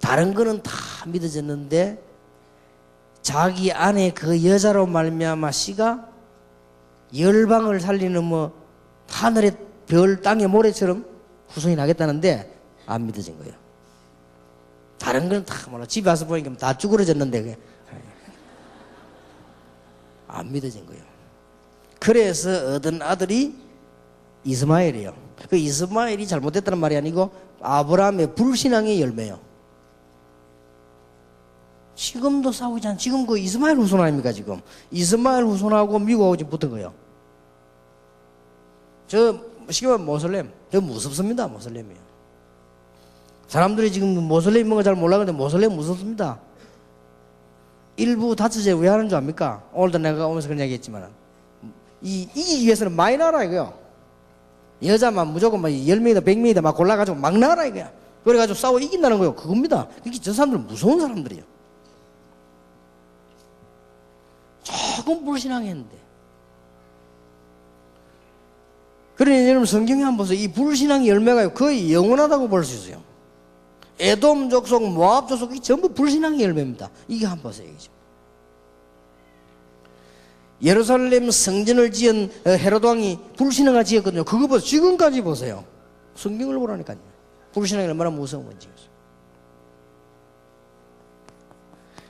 다른 거는 다 믿어졌는데 자기 아내 그 여자로 말미암아 씨가 열방을 살리는 뭐 하늘의 별 땅의 모래처럼 후손이 나겠다는데 안 믿어진 거예요. 다른 건 다 몰라. 집에 와서 보니까 다 쭈그러졌는데 그게 안 믿어진 거예요. 그래서 얻은 아들이 이스마엘이에요. 그 이스마엘이 잘못됐다는 말이 아니고 아브라함의 불신앙의 열매요. 지금도 싸우지 않. 지금 그 이스마엘 후손 아닙니까 지금? 이스마엘 후손하고 미국하고 지금 붙은 거예요. 저 쉽게 말하면 모슬렘. 저 무섭습니다. 모슬렘이에요. 사람들이 지금 모슬렘 있는 거 잘 몰라가는데 모슬렘 무섭습니다. 일부 다처제 왜 하는 줄 압니까? 오늘도 내가 오면서 그런 얘기 했지만 이기기 위해서는 많이 나라 이거요. 여자만 무조건 막 10명이다 100명이다 막 골라가지고 막 나라 이거야. 그래가지고 싸워 이긴다는 거예요. 그겁니다. 그게 저 사람들은 무서운 사람들이에요. 조금 불신앙했는데. 그러니 여러분 성경에 한번 보세요. 이 불신앙의 열매가 거의 영원하다고 볼 수 있어요. 에돔 족속, 모압 족속이 전부 불신앙의 열매입니다. 이게 한번 보세요. 예루살렘 성전을 지은 헤롯 왕이 불신앙을 지었거든요. 그거 보세요. 지금까지 보세요. 성경을 보라니까요. 불신앙이 얼마나 무서운 건지.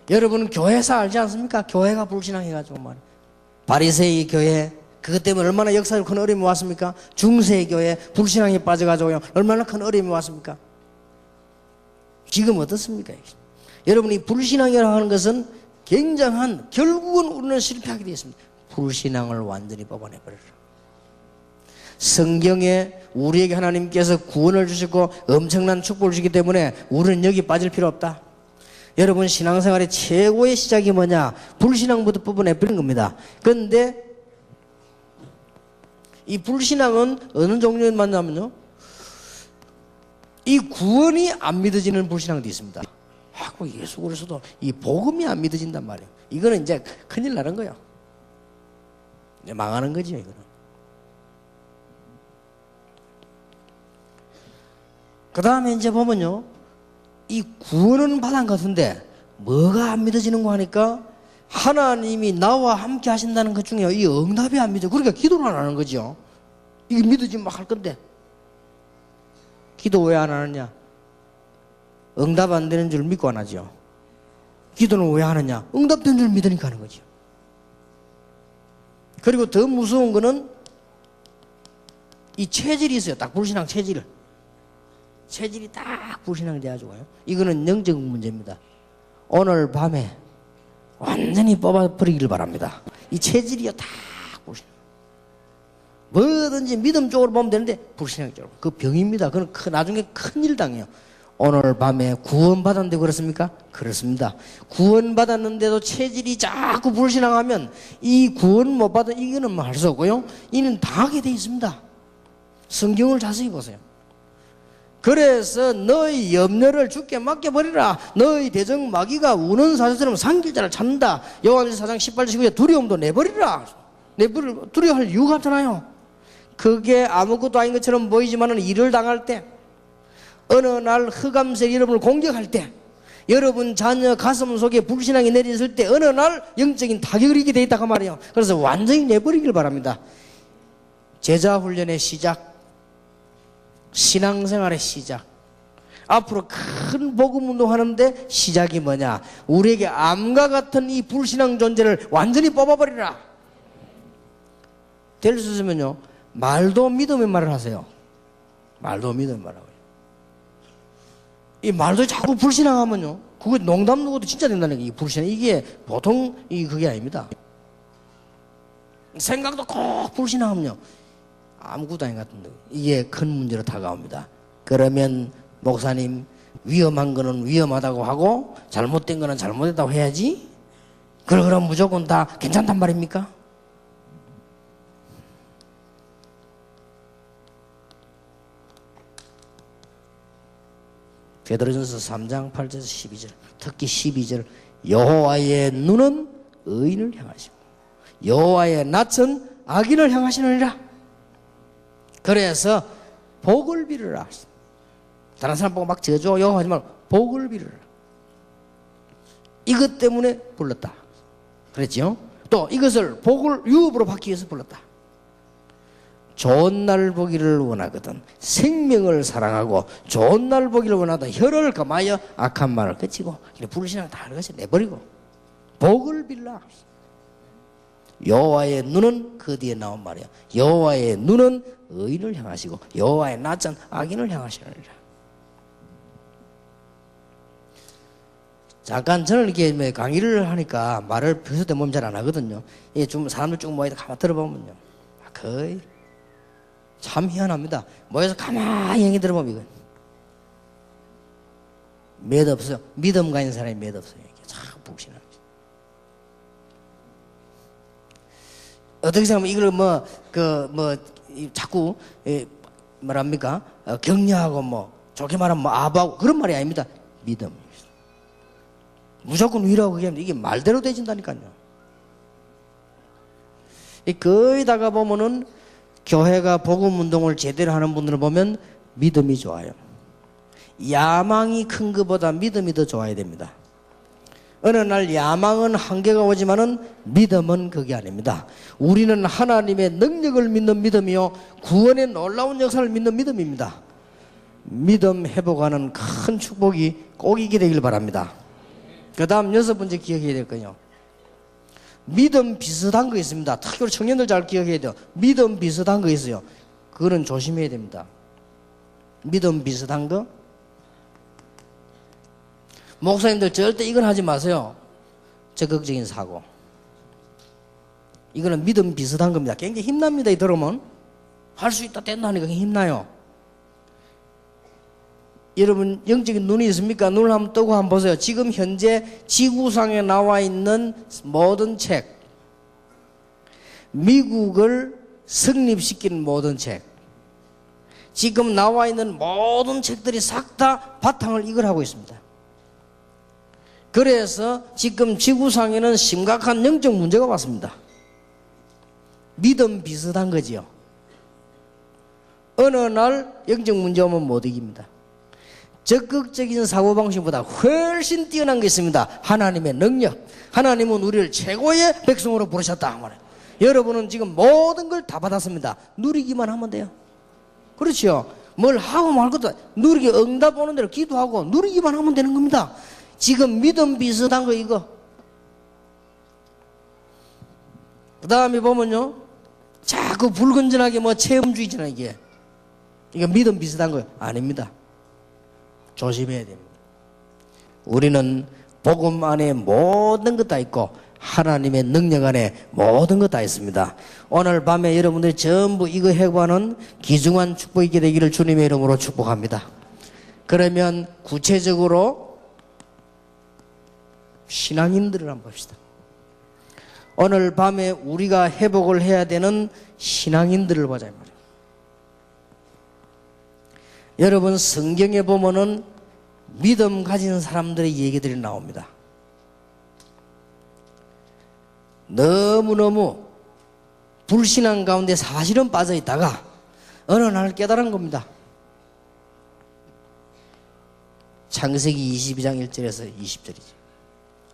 여러분은 교회사 알지 않습니까? 교회가 불신앙해가지고 말이에요. 바리새의 교회, 그것 때문에 얼마나 역사적으로 큰 어려움이 왔습니까? 중세의 교회, 불신앙에 빠져가지고 얼마나 큰 어려움이 왔습니까? 지금 어떻습니까? 여러분이 불신앙이라고 하는 것은 굉장한, 결국은 우리는 실패하게 되어 있습니다. 불신앙을 완전히 뽑아내버려라. 성경에 우리에게 하나님께서 구원을 주시고 엄청난 축복을 주기 때문에 우리는 여기 빠질 필요 없다. 여러분 신앙생활의 최고의 시작이 뭐냐? 불신앙부터 뽑아내버리는 겁니다. 그런데 이 불신앙은 어느 종류에 만나면요, 이 구원이 안 믿어지는 불신앙도 있습니다. 하고 예수 그리스도 이 복음이 안 믿어진단 말이에요. 이거는 이제 큰일 나는 거예요. 이제 망하는 거죠, 이거는. 그 다음에 이제 보면요, 이 구원은 받은 것 같은데 뭐가 안 믿어지는 거 하니까 하나님이 나와 함께 하신다는 것 중에 이 응답이 안 믿어. 그러니까 기도를 안 하는 거죠. 이게 믿어지면 막 할 건데 기도 왜 안 하느냐? 응답 안 되는 줄 믿고 안 하죠. 기도는 왜 하느냐? 응답된 줄 믿으니까 하는 거죠. 그리고 더 무서운 거는 이 체질이 있어요. 딱 불신앙 체질. 체질이 딱 불신앙이 돼가지고요. 이거는 영적 문제입니다. 오늘 밤에 완전히 뽑아버리기를 바랍니다. 이 체질이요, 딱 불신앙. 뭐든지 믿음 쪽으로 보면 되는데 불신앙 쪽으로. 그 병입니다. 그건 나중에 큰일 당해요. 오늘 밤에 구원받았는데 그렇습니까? 그렇습니다. 구원받았는데도 체질이 자꾸 불신앙하면 이 구원 못 받은 이거는 뭐 할 수 없고요. 이는 당하게 돼 있습니다. 성경을 자세히 보세요. 그래서 너희 염려를 주께 맡겨버리라. 너희 대적 마귀가 우는 사자처럼 상길자를 찾는다. 요한일서 4장 18절 19절 두려움도 내버리라. 두려워할 이유가 없잖아요. 그게 아무것도 아닌 것처럼 보이지만 일을 당할 때, 어느 날 흑암색 여러분을 공격할 때, 여러분 자녀 가슴 속에 불신앙이 내렸을 때 어느 날 영적인 타격을 입게 돼 있다고 말이에요. 그래서 완전히 내버리길 바랍니다. 제자 훈련의 시작, 신앙생활의 시작, 앞으로 큰 복음 운동하는데 시작이 뭐냐? 우리에게 암과 같은 이 불신앙 존재를 완전히 뽑아버리라. 될 수 있으면요, 말도 믿음의 말을 하세요. 말도 믿음의 말을 하고요. 이 말도 자꾸 불신앙하면요, 그거 농담 누구도 진짜 된다는 게, 이 불신앙, 이게 보통 그게 아닙니다. 생각도 꼭 불신하면요 아무것도 아닌 것 같은데 이게 큰 문제로 다가옵니다. 그러면 목사님 위험한 거는 위험하다고 하고 잘못된 거는 잘못했다고 해야지? 그럼 무조건 다 괜찮단 말입니까? 베드로전서 3장 8절에서 12절 특히 12절 여호와의 눈은 의인을 향하시고 여호와의 낯은 악인을 향하시느니라. 그래서 복을 빌으라. 다른 사람 보고 막 저주 여호와하지 말고 복을 빌으라. 이것 때문에 불렀다. 그랬죠? 또 이것을 복을 유업으로 받기 위해서 불렀다. 좋은 날 보기를 원하거든 생명을 사랑하고 좋은 날 보기를 원하다 혀를 금하여 악한 말을 그치고 불신앙 다 그것이 내버리고 복을 빌라. 여호와의 눈은 그 뒤에 나온 말이야. 여호와의 눈은 의인을 향하시고 여호와의 낯은 악인을 향하시느니라. 잠깐 저는 이렇게 강의를 하니까 말을 평소 때 몸 잘 안 하거든요. 이게 좀 사람들 쭉 모여서 가만 들어보면요 거의 참 희한합니다. 모여서 가만히 얘기 들어보면 이거 몇 없어요. 믿음 가진 사람이 몇 없어요. 이게 참 불신합니다. 어떻게 생각하면 이걸 자꾸 뭐랍니까 격려하고 좋게 말하면 아부하고 그런 말이 아닙니다. 믿음. 무조건 위로하고 그게 이게 말대로 되진다니까요. 거기다가 보면은 교회가 복음 운동을 제대로 하는 분들을 보면 믿음이 좋아요. 야망이 큰 것보다 믿음이 더 좋아야 됩니다. 어느 날 야망은 한계가 오지만은 믿음은 그게 아닙니다. 우리는 하나님의 능력을 믿는 믿음이요 구원의 놀라운 역사를 믿는 믿음입니다. 믿음 회복하는 큰 축복이 꼭 있게 되길 바랍니다. 그 다음 6번째 기억해야 될 거요. 믿음 비슷한 거 있습니다. 특히 청년들 잘 기억해야 돼요. 믿음 비슷한 거 있어요. 그거는 조심해야 됩니다. 믿음 비슷한 거. 목사님들 절대 이건 하지 마세요. 적극적인 사고. 이거는 믿음 비슷한 겁니다. 굉장히 힘납니다. 이 들으면 할 수 있다 된다 하니까 힘나요. 여러분 영적인 눈이 있습니까? 눈을 한번 뜨고 한번 보세요. 지금 현재 지구상에 나와 있는 모든 책, 미국을 성립시킨 모든 책, 지금 나와 있는 모든 책들이 싹 다 바탕을 이걸 하고 있습니다. 그래서 지금 지구상에는 심각한 영적 문제가 왔습니다. 믿음 비슷한 거지요. 어느 날 영적 문제 오면 못 이깁니다. 적극적인 사고방식보다 훨씬 뛰어난 게 있습니다. 하나님의 능력. 하나님은 우리를 최고의 백성으로 부르셨다. 여러분은 지금 모든 걸 다 받았습니다. 누리기만 하면 돼요. 그렇죠? 뭘 하고 말 것도 누리기 응답 오는 대로 기도하고 누리기만 하면 되는 겁니다. 지금 믿음 비슷한 거 이거. 그 다음에 보면요 자꾸 불건전하게 체험주의잖아 이게. 이거 믿음 비슷한 거 아닙니다. 조심해야 됩니다. 우리는 복음 안에 모든 것 다 있고 하나님의 능력 안에 모든 것 다 있습니다. 오늘 밤에 여러분들이 전부 이거 해고하는 귀중한 축복이 있게 되기를 주님의 이름으로 축복합니다. 그러면 구체적으로 신앙인들을 한번 봅시다. 오늘 밤에 우리가 회복을 해야 되는 신앙인들을 보자 이 말이에요. 여러분 성경에 보면은 믿음 가진 사람들의 얘기들이 나옵니다. 너무너무 불신앙 가운데 사실은 빠져 있다가 어느 날 깨달은 겁니다. 창세기 22장 1절에서 20절이죠.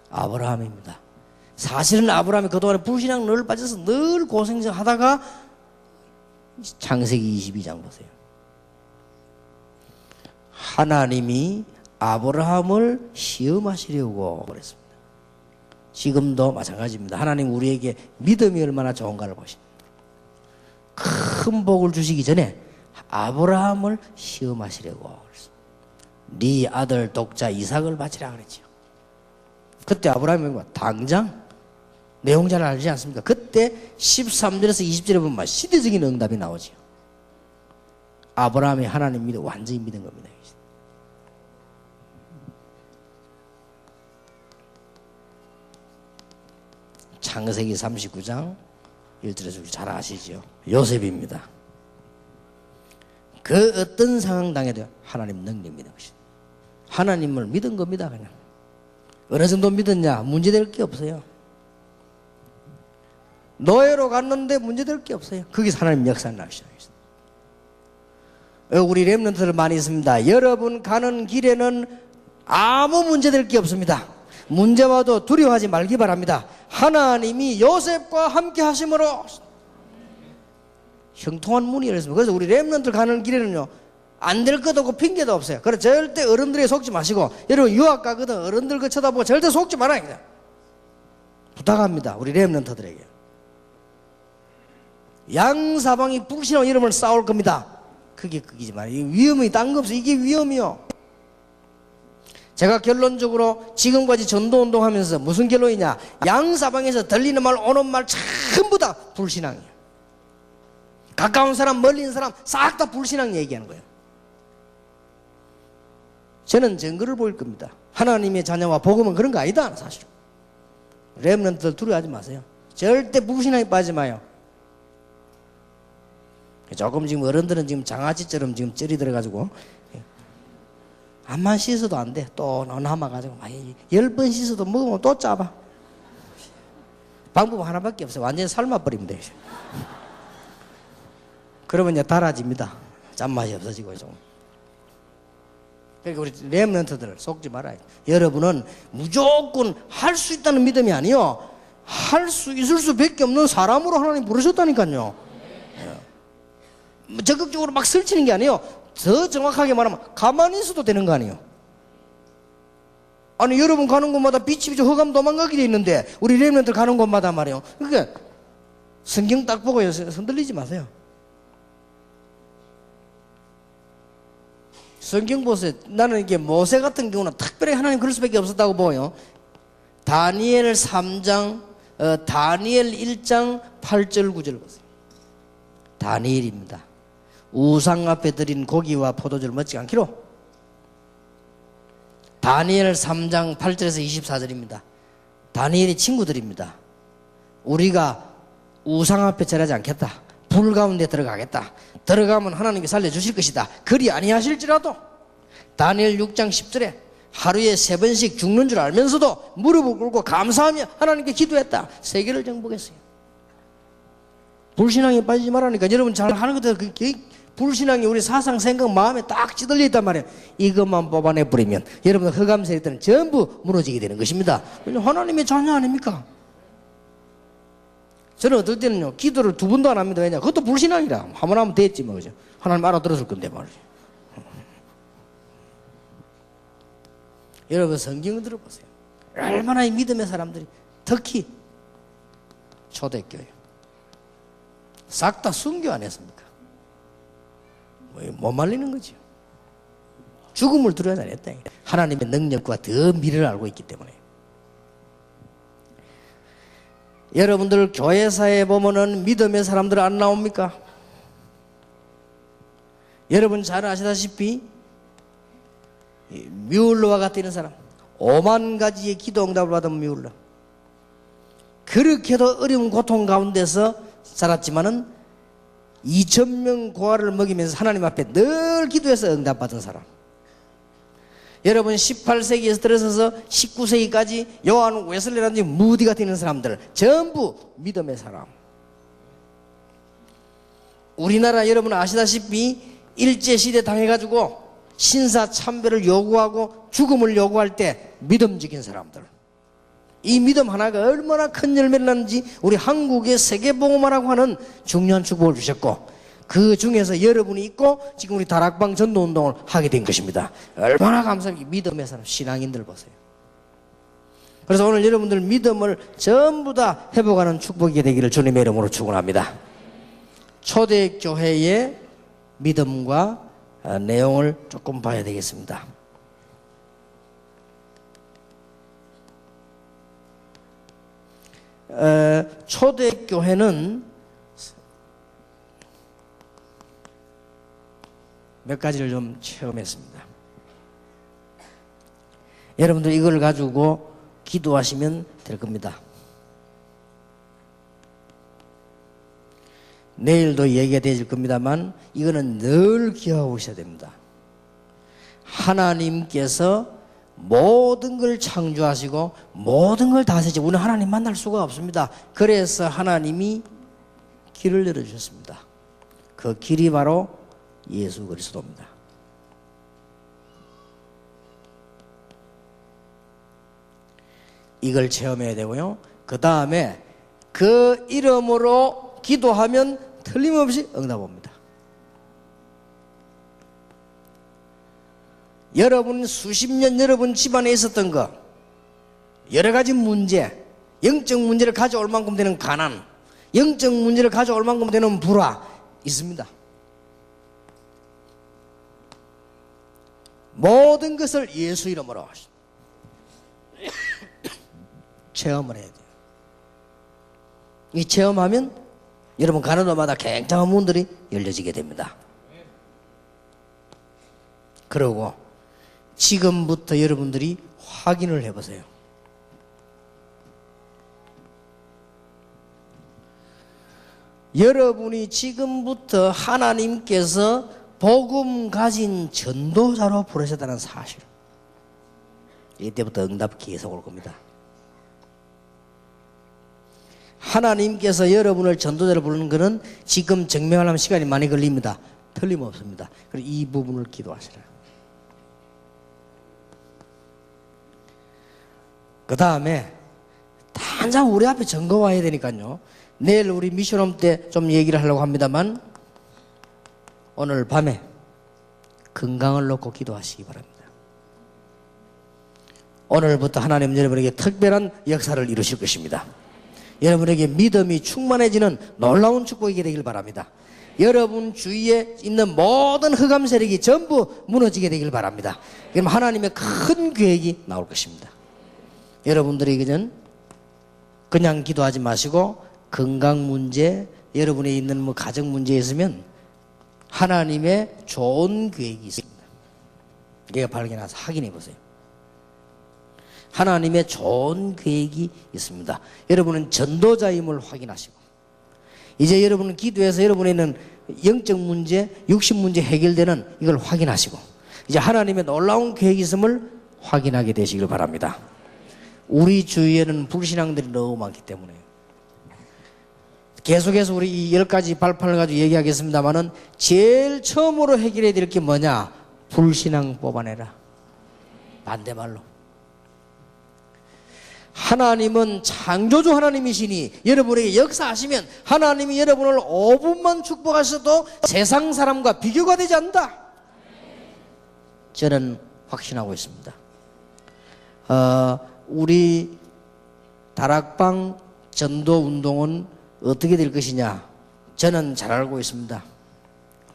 아브라함입니다. 사실은 아브라함이 그동안에 불신앙 늘 빠져서 늘 고생하다가 창세기 22장 보세요. 하나님이 아브라함을 시험하시려고 그랬습니다. 지금도 마찬가지입니다. 하나님 우리에게 믿음이 얼마나 좋은가를 보십니다. 큰 복을 주시기 전에 아브라함을 시험하시려고 그랬습니다. 네 아들 독자 이삭을 바치라 그랬죠. 그때 아브라함이 당장 내용 잘 알지 않습니까? 그때 13절에서 20절에 보면 시대적인 응답이 나오죠. 아브라함이 하나님 믿어 완전히 믿은 겁니다. 창세기 39장 1절에서 잘 아시죠? 요셉입니다. 그 어떤 상황 당해도 하나님 능력 믿은 것이 하나님을 믿은 겁니다. 그냥 어느 정도 믿었냐 문제될 게 없어요. 노예로 갔는데 문제될 게 없어요. 거기서 하나님 역사를 나기 시작했어요. 우리 렘넌트들 많이 있습니다. 여러분 가는 길에는 아무 문제될 게 없습니다. 문제 와도 두려워하지 말기 바랍니다. 하나님이 요셉과 함께 하심으로 형통한 문이 열렸습니다. 그래서 우리 렘넌트들 가는 길에는요 안 될 것도 없고 핑계도 없어요. 그래서 절대 어른들에게 속지 마시고, 여러분 유학 가거든 어른들 그 쳐다보고 절대 속지 말아야 돼요. 부탁합니다. 우리 렘넌트들에게. 양사방이 불신하고 여러분을 싸울 겁니다. 그게 극이지 말이에요. 위험이 딴 거 없어요. 이게 위험이요. 제가 결론적으로 지금까지 전도운동 하면서 무슨 결론이냐, 양사방에서 들리는 말 오는 말 전부 다 불신앙이에요. 가까운 사람 멀리 있는 사람 싹 다 불신앙 얘기하는 거예요. 저는 증거를 보일 겁니다. 하나님의 자녀와 복음은 그런 거 아니다. 사실 렘넌트들 두려워하지 마세요. 절대 불신앙에 빠지지 마요. 조금 지금 어른들은 지금 장아찌처럼 지금 쩔이 들어가지고 암만 씻어도 안 돼. 또 남아가지고 10번 씻어도 먹으면 또 짜봐. 방법 하나밖에 없어요. 완전히 삶아버리면 돼요. 그러면 이제 달아집니다. 짠맛이 없어지고 좀. 그러니까 우리 렘넌트들 속지 말아요. 여러분은 무조건 할 수 있다는 믿음이 아니요, 할 수 있을 수밖에 없는 사람으로 하나님 부르셨다니까요. 적극적으로 막 설치는 게 아니에요. 더 정확하게 말하면 가만히 있어도 되는 거 아니에요. 아니 여러분 가는 곳마다 빛이 비쳐 흑암 도망가게 돼 있는데 우리 렘넌트들 가는 곳마다 말이에요. 그러니까 성경 딱 보고 흔들리지 마세요. 성경 보세요. 나는 이게 모세 같은 경우는 특별히 하나님 그럴 수밖에 없었다고 보여요. 다니엘 3장, 다니엘 1장 8절 9절 보세요. 다니엘입니다. 우상 앞에 드린 고기와 포도주를 먹지 않기로. 다니엘 3장 8절에서 24절입니다. 다니엘의 친구들입니다. 우리가 우상 앞에 절하지 않겠다. 불 가운데 들어가겠다. 들어가면 하나님께 살려주실 것이다. 그리 아니하실지라도. 다니엘 6장 10절에 하루에 3번씩 죽는 줄 알면서도 무릎을 꿇고 감사하며 하나님께 기도했다. 세계를 정복했어요. 불신앙에 빠지지 말라니까. 여러분 잘 하는 것들 불신앙이 우리 사상 생각 마음에 딱 찌들려 있단 말이에요. 이것만 뽑아내버리면 여러분 흑암 세력들은 전부 무너지게 되는 것입니다. 하나님의 자녀 아닙니까? 저는 어떨 때는요 기도를 2번도 안 합니다. 왜냐, 그것도 불신앙이라. 한 번 하면 됐지 뭐. 그죠? 하나님 알아들었을 건데 말이죠. 여러분 성경을 들어보세요. 얼마나 이 믿음의 사람들이, 특히 초대교회 싹 다 순교 안 했습니까? 못 말리는 거죠. 죽음을 두려워하지 않았다. 하나님의 능력과 더 미래를 알고 있기 때문에. 여러분들 교회사에 보면은 믿음의 사람들 안 나옵니까? 여러분 잘 아시다시피 뮬러와 같은 사람, 5만 가지의 기도 응답을 받은 뮬러, 그렇게도 어려운 고통 가운데서 살았지만은 2,000명 고아를 먹이면서 하나님 앞에 늘 기도해서 응답받은 사람. 여러분 18세기에서 들어서서 19세기까지 요한 웨슬레라든지 무디 같은 사람들 전부 믿음의 사람. 우리나라 여러분 아시다시피 일제시대 당해가지고 신사참배를 요구하고 죽음을 요구할 때 믿음직인 사람들, 이 믿음 하나가 얼마나 큰 열매를 낳는지 우리 한국의 세계복음화라고 하는 중요한 축복을 주셨고, 그 중에서 여러분이 있고 지금 우리 다락방 전도운동을 하게 된 것입니다. 얼마나 감사합니까? 믿음의 사람, 신앙인들 보세요. 그래서 오늘 여러분들 믿음을 전부 다 회복하는 축복이 되기를 주님의 이름으로 축원합니다. 초대교회의 믿음과 내용을 조금 봐야 되겠습니다. 초대교회는 몇 가지를 좀 체험했습니다. 여러분들 이걸 가지고 기도하시면 될 겁니다. 내일도 얘기가 되질 겁니다만 이거는 늘 기억하고 있어야 됩니다. 하나님께서 모든 걸 창조하시고 모든 걸 다스리시고 우리는 하나님 만날 수가 없습니다. 그래서 하나님이 길을 열어주셨습니다. 그 길이 바로 예수 그리스도입니다. 이걸 체험해야 되고요. 그 다음에 그 이름으로 기도하면 틀림없이 응답 옵니다. 여러분 수십 년 여러분 집안에 있었던 거 여러 가지 문제, 영적 문제를 가져올 만큼 되는 가난, 영적 문제를 가져올 만큼 되는 불화 있습니다. 모든 것을 예수 이름으로 체험을 해야 돼요. 이 체험하면 여러분 가는 곳마다 굉장한 문들이 열려지게 됩니다. 그리고 지금부터 여러분들이 확인을 해보세요. 여러분이 지금부터 하나님께서 복음 가진 전도자로 부르셨다는 사실, 이때부터 응답 계속 올 겁니다. 하나님께서 여러분을 전도자로 부르는 것은 지금 증명하려면 시간이 많이 걸립니다. 틀림없습니다. 그래서 이 부분을 기도하시라. 그 다음에 당장 우리 앞에 증거 와야 되니까요. 내일 우리 미션홈 때 좀 얘기를 하려고 합니다만 오늘 밤에 건강을 놓고 기도하시기 바랍니다. 오늘부터 하나님 여러분에게 특별한 역사를 이루실 것입니다. 여러분에게 믿음이 충만해지는 놀라운 축복이 되길 바랍니다. 여러분 주위에 있는 모든 흑암 세력이 전부 무너지게 되길 바랍니다. 그럼 하나님의 큰 계획이 나올 것입니다. 여러분들이 그냥 기도하지 마시고 건강 문제, 여러분이 있는 뭐 가정 문제에 있으면 하나님의 좋은 계획이 있습니다. 내가 발견해서 확인해 보세요. 하나님의 좋은 계획이 있습니다. 여러분은 전도자임을 확인하시고 이제 여러분은 기도해서 여러분에 있는 영적 문제, 육신 문제 해결되는 이걸 확인하시고 이제 하나님의 놀라운 계획이 있음을 확인하게 되시길 바랍니다. 우리 주위에는 불신앙들이 너무 많기 때문에 계속해서 우리 이 10가지 발판을 가지고 얘기하겠습니다만은 제일 처음으로 해결해야 될 게 뭐냐? 불신앙 뽑아내라. 반대말로 하나님은 창조주 하나님이시니 여러분에게 역사하시면 하나님이 여러분을 5분만 축복하셔도 세상 사람과 비교가 되지 않는다. 저는 확신하고 있습니다. 우리 다락방 전도운동은 어떻게 될 것이냐? 저는 잘 알고 있습니다.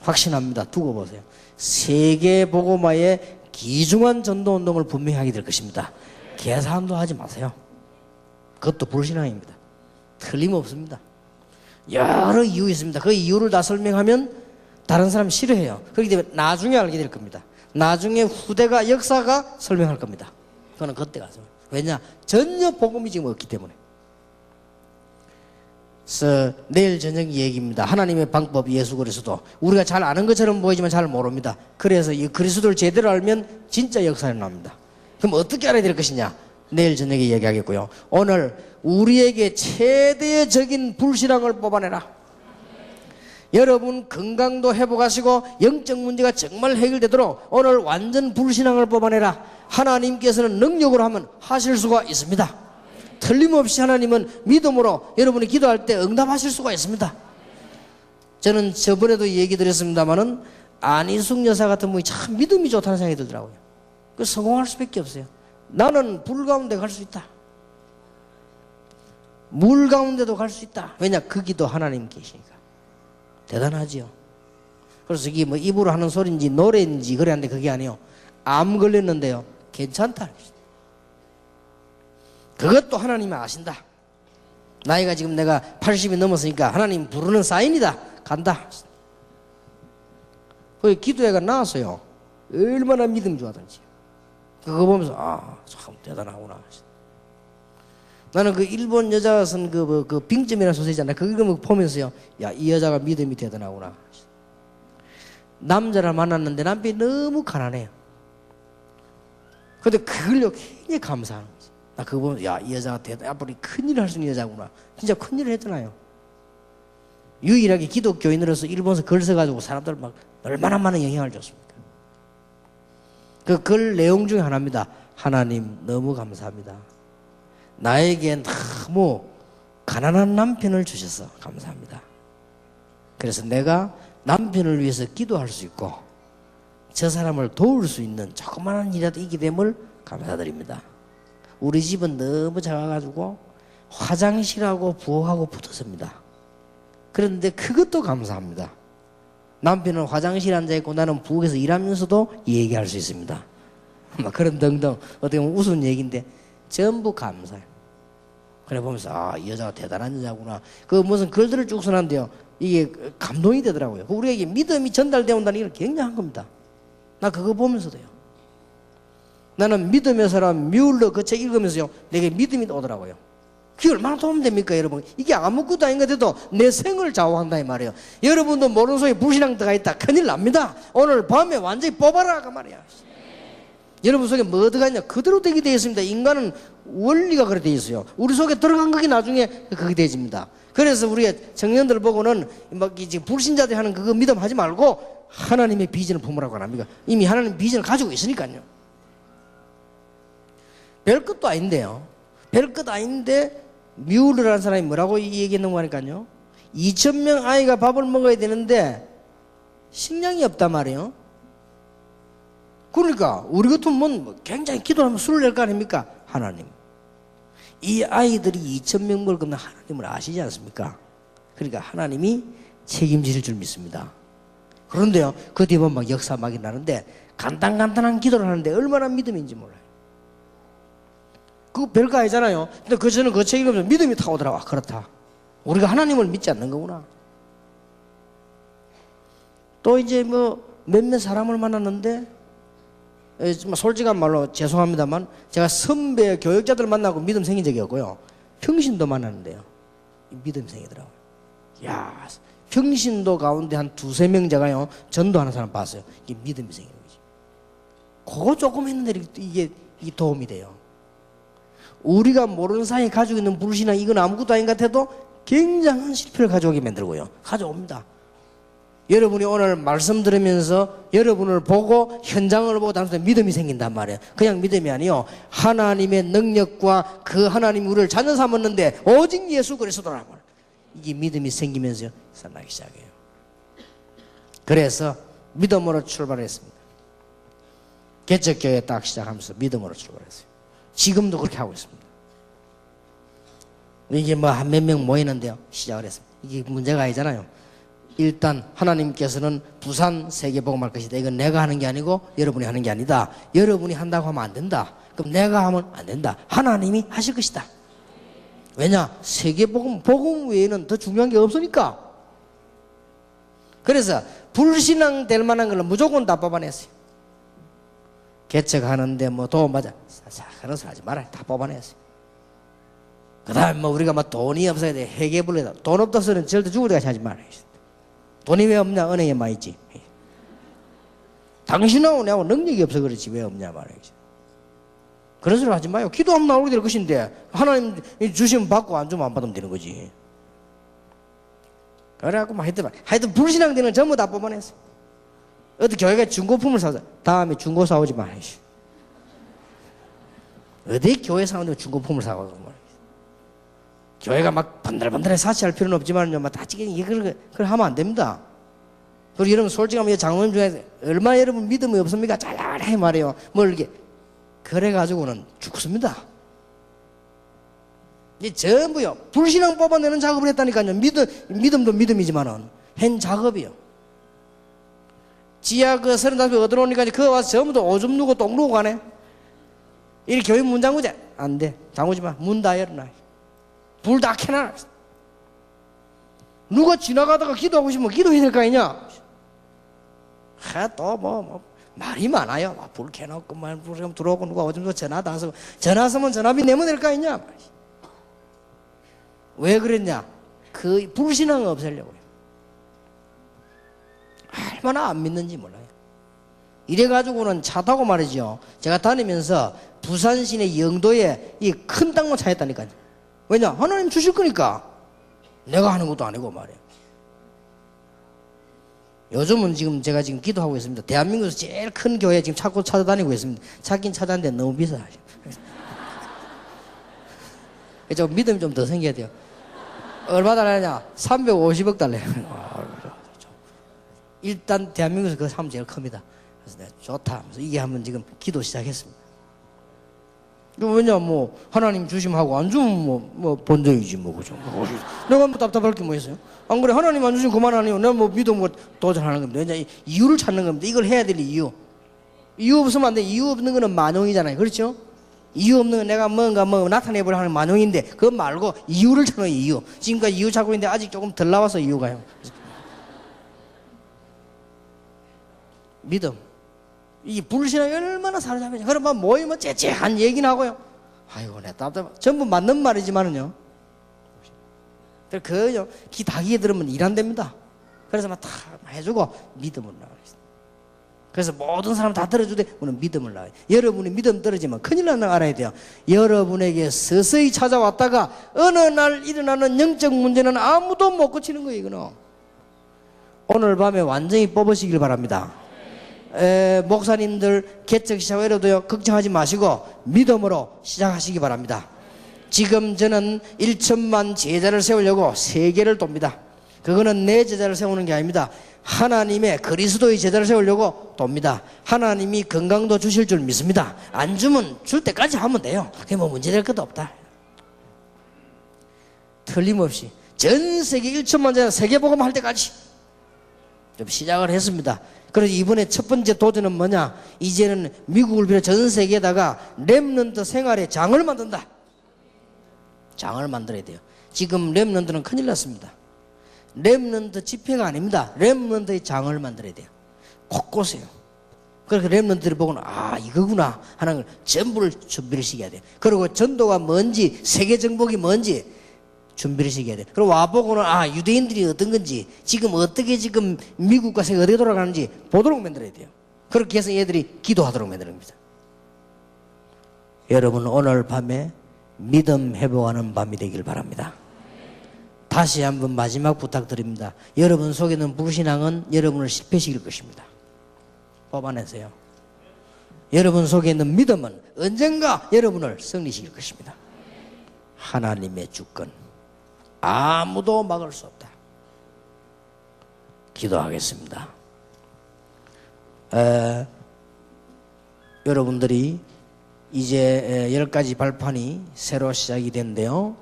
확신합니다. 두고 보세요. 세계복음화의 귀중한 전도운동을 분명히 하게 될 것입니다. 계산도 하지 마세요. 그것도 불신앙입니다. 틀림없습니다. 여러 이유 있습니다. 그 이유를 다 설명하면 다른 사람 싫어해요. 그렇기 때문에 나중에 알게 될 겁니다. 나중에 후대가 역사가 설명할 겁니다. 그거는 그때 가서. 왜냐? 전혀 복음이 지금 없기 때문에. 그래서 내일 저녁 얘기입니다. 하나님의 방법 예수 그리스도. 우리가 잘 아는 것처럼 보이지만 잘 모릅니다. 그래서 이 그리스도를 제대로 알면 진짜 역사가 납니다. 그럼 어떻게 알아야 될 것이냐? 내일 저녁에 얘기하겠고요. 오늘 우리에게 최대적인 불신앙을 뽑아내라. 여러분 건강도 회복하시고 영적 문제가 정말 해결되도록 오늘 완전 불신앙을 뽑아내라. 하나님께서는 능력으로 하면 하실 수가 있습니다. 틀림없이 하나님은 믿음으로 여러분이 기도할 때 응답하실 수가 있습니다. 저는 저번에도 얘기 드렸습니다마는 안희숙 여사 같은 분이 참 믿음이 좋다는 생각이 들더라고요. 그 성공할 수밖에 없어요. 나는 불 가운데 갈 수 있다. 물 가운데도 갈 수 있다. 왜냐? 거기도 하나님 계시니까. 대단하지요. 그래서 이게 뭐 입으로 하는 소리인지 노래인지 그래 하는데 그게 아니에요. 암 걸렸는데요. 괜찮다. 그것도 하나님이 아신다. 나이가 지금 내가 80이 넘었으니까 하나님 부르는 사인이다. 간다. 거기 기도회가 나왔어요. 얼마나 믿음 좋아하던지. 그거 보면서 참 대단하구나. 나는 그 일본 여자가 쓴 그 빙점이라는 소설이잖아요. 그거 보면서요, 야, 이 여자가 믿음이 대단하구나. 남자를 만났는데 남편이 너무 가난해요. 근데 그걸요 굉장히 감사하는 거지. 나 그거 보면 야, 이 여자가 앞으로 큰일을 할 수 있는 여자구나. 진짜 큰일을 했잖아요. 유일하게 기독교인으로서 일본에서 글 써가지고 사람들 막 얼마나 많은 영향을 줬습니까? 그 글 내용 중에 하나입니다. 하나님 너무 감사합니다. 나에게 너무 가난한 남편을 주셔서 감사합니다. 그래서 내가 남편을 위해서 기도할 수 있고 저 사람을 도울 수 있는 조그마한 일이라도 있게 됨을 감사드립니다. 우리 집은 너무 작아가지고 화장실하고 부엌하고 붙었습니다. 그런데 그것도 감사합니다. 남편은 화장실에 앉아있고 나는 부엌에서 일하면서도 얘기할 수 있습니다. 막 그런 등등 어떻게 보면 우스운 얘기인데 전부 감사해요. 그래 보면서 이 여자가 대단한 여자구나. 그 무슨 글들을 쭉 써놨는데요, 이게 감동이 되더라고요. 우리에게 믿음이 전달되온다는 게 굉장한 겁니다. 나 그거 보면서도요, 나는 믿음의 사람 뮬러 그 책 읽으면서요, 내게 믿음이 오더라고요. 그게 얼마나 도움 됩니까, 여러분? 이게 아무것도 아닌 것 같아도 내 생을 좌우한다 이 말이에요. 여러분도 모르는 속에 불신앙 들어가 있다, 큰일 납니다. 오늘 밤에 완전히 뽑아라 그 말이야. 여러분 속에 뭐 들어가 있냐? 그대로 되게 되어 있습니다. 인간은 원리가 그렇게 되어 있어요. 우리 속에 들어간 것이 나중에 그게 되어집니다. 그래서 우리가 청년들 보고는 막 이제 불신자들이 하는 그거 믿음 하지 말고 하나님의 비전을 품으라고 합니다. 이미 하나님 비전을 가지고 있으니까요. 별것도 아닌데요. 별것 아닌데 뮤르라는 사람이 뭐라고 얘기했는고 하니까요, 2,000명 아이가 밥을 먹어야 되는데 식량이 없단 말이에요. 그러니까 우리 같으면 굉장히 기도하면 술을 낼 거 아닙니까? 하나님, 이 아이들이 2,000명 먹을 거면 하나님을 아시지 않습니까? 그러니까 하나님이 책임질 줄 믿습니다. 그런데요, 그 뒤에 보면 막 역사 막 일어나는데 간단한 기도를 하는데 얼마나 믿음인지 몰라요. 그거 별거 아니잖아요. 근데 저는 그 책 읽으면서 믿음이 타 오더라고. 그렇다, 우리가 하나님을 믿지 않는 거구나. 또 이제 뭐 몇몇 사람을 만났는데, 솔직한 말로 죄송합니다만 제가 선배 교육자들 만나고 믿음 생긴 적이 없고요, 평신도 만났는데요, 믿음 생기더라고요. 야, 평신도 가운데 한 2-3명 제가요 전도하는 사람 봤어요. 이게 믿음이 생기는 거지. 그거 조금 했는데 이게 도움이 돼요. 우리가 모르는 사이에 가지고 있는 불신앙, 이건 아무것도 아닌 것 같아도 굉장한 실패를 가져오게 만들고요, 가져옵니다. 여러분이 오늘 말씀 들으면서 여러분을 보고 현장을 보고 단순히 믿음이 생긴단 말이에요. 그냥 믿음이 아니요, 하나님의 능력과 그 하나님이 우리를 자녀 삼았는데 오직 예수 그리스도라 말이에요. 이게 믿음이 생기면서 살아나기 시작해요. 그래서 믿음으로 출발했습니다. 개척교회 딱 시작하면서 믿음으로 출발했어요. 지금도 그렇게 하고 있습니다. 이게 뭐 한 몇 명 모이는데요, 시작을 했습니다. 이게 문제가 아니잖아요. 일단 하나님께서는 부산 세계복음할 것이다, 이건 내가 하는 게 아니고 여러분이 하는 게 아니다. 여러분이 한다고 하면 안 된다. 그럼 내가 하면 안 된다. 하나님이 하실 것이다. 왜냐? 세계복음, 복음 외에는 더 중요한 게 없으니까. 그래서 불신앙 될 만한 걸 무조건 다 뽑아냈어요. 개척하는데 뭐 도움 받아, 그런 소리 하지 말아요. 다 뽑아냈어요. 그 다음에 뭐 우리가 막 돈이 없어야 돼, 회계불러다. 돈 없다 소리는 절대 죽을 때까지 하지 말아요. 돈이 왜 없냐? 은행에 많이 있지. 당신하고 내하고 능력이 없어 그렇지 왜 없냐 말이지. 그런 소리 하지 마요. 기도하면 나오게 될 것인데 하나님 주시면 받고 안 주면 안 받으면 되는 거지. 그래갖고 막 하여튼 불신앙 되는 전부 다 뽑아냈어. 어디 교회가 중고품을 사자, 다음에 중고 사오지 마. 어디 교회 사오는데 중고품을 사고 말이야. 교회가 막 반들반들해 사치할 필요는 없지만 막 다치게 이걸 하면 안 됩니다. 그리고 여러분 솔직하면 장로님 중에 얼마나 여러분 믿음이 없습니까? 잘해 말이에요. 뭘 이렇게 그래가지고는 죽습니다. 이제 전부요 불신앙 뽑아내는 작업을 했다니까요. 믿음도 믿음이지만은 한 작업이요. 지하 그 35명 얻어놓으니까 그거 와서 전부 다 오줌 누고 똥 누고 가네. 이 교회 문 잠그자. 안 돼. 잠그지 마. 문 다 열어놔. 불 다 켜놔. 누가 지나가다가 기도하고 싶으면 기도해야 될 거 아니냐. 또 말이 많아요. 불 켜놓고 불 들어오고 누가 오줌 전화도 안 쓰고 전화 왔으면 전화비 내면 될 거 아니냐. 왜 그랬냐? 그 불신앙을 없애려고요. 얼마나 안 믿는지 몰라요. 이래가지고는 차 타고 말이죠. 제가 다니면서 부산 시내 영도에 이 큰 땅만 찾았다니까요. 왜냐? 하나님 주실 거니까. 내가 하는 것도 아니고 말이에요. 요즘은 지금 제가 지금 기도하고 있습니다. 대한민국에서 제일 큰 교회 지금 찾고 찾아다니고 있습니다. 찾긴 찾았는데 너무 비싸. 좀 믿음이 좀 더 생겨야 돼요. 얼마 달라냐? 350억 달러요. 일단 대한민국에서 그 사람 제일 큽니다. 그래서 내가 좋다. 그래서 이게 한번 지금 기도 시작했습니다. 왜냐, 하나님 주심하고 안 주면 본전이지, 그죠? 내가 답답할 게 뭐 있어요? 안 그래, 하나님 안 주시면 그만하네요. 내가 믿음 도전하는 겁니다. 왜냐, 이유를 찾는 겁니다. 이걸 해야 될 이유. 이유 없으면 안 돼. 이유 없는 거는 만용이잖아요. 그렇죠? 이유 없는 건 내가 뭔가 나타내보려 하는 만용인데, 그거 말고 이유를 찾는 이유. 지금까지 이유 찾고 있는데 아직 조금 덜 나와서 이유가요. 믿음. 이 불신앙이 얼마나 사로잡히냐. 그러면 모이면 째째한 얘기나 하고요. 아이고, 내 답답해. 전부 맞는 말이지만은요. 그요, 귀 닭이게 들으면 일 안 됩니다. 그래서 다 해주고 믿음을 나가겠습니다. 그래서 모든 사람 다 들어주되, 우리는 믿음을 나가요. 여러분이 믿음 떨어지면 큰일 난다는 거 알아야 돼요. 여러분에게 서서히 찾아왔다가 어느 날 일어나는 영적 문제는 아무도 못 고치는 거예요, 이거는. 오늘 밤에 완전히 뽑으시길 바랍니다. 목사님들 개척 시작해도요 걱정하지 마시고 믿음으로 시작하시기 바랍니다. 지금 저는 1천만 제자를 세우려고 세계를 돕니다. 그거는 내 제자를 세우는 게 아닙니다. 하나님의 그리스도의 제자를 세우려고 돕니다. 하나님이 건강도 주실 줄 믿습니다. 안 주면 줄 때까지 하면 돼요. 그게 문제될 것도 없다. 틀림없이 전 세계 1천만 제자 세계복음 할 때까지 좀 시작을 했습니다. 그래서 이번에 첫 번째 도전은 뭐냐? 이제는 미국을 비롯해 전 세계에다가 렘넌트 생활의 장을 만든다. 장을 만들어야 돼요. 지금 렘넌트는 큰일 났습니다. 렘넌트 집회가 아닙니다. 렘넌트의 장을 만들어야 돼요. 곳곳에요. 그렇게 렘넌트를 보고는 이거구나 하는 걸 전부를 준비를 시켜야 돼요. 그리고 전도가 뭔지, 세계 정복이 뭔지 준비를 시켜야 돼. 그리고 와보고는 유대인들이 어떤 건지, 지금 어떻게 지금 미국과 세계 어떻게 돌아가는지 보도록 만들어야 돼요. 그렇게 해서 얘들이 기도하도록 만드는 겁니다. 여러분, 오늘 밤에 믿음 회복하는 밤이 되길 바랍니다. 다시 한번 마지막 부탁드립니다. 여러분 속에 있는 불신앙은 여러분을 실패시킬 것입니다. 뽑아내세요. 여러분 속에 있는 믿음은 언젠가 여러분을 승리시킬 것입니다. 하나님의 주권 아무도 막을 수 없다. 기도하겠습니다. 여러분들이 이제 10가지 발판이 새로 시작이 된대요.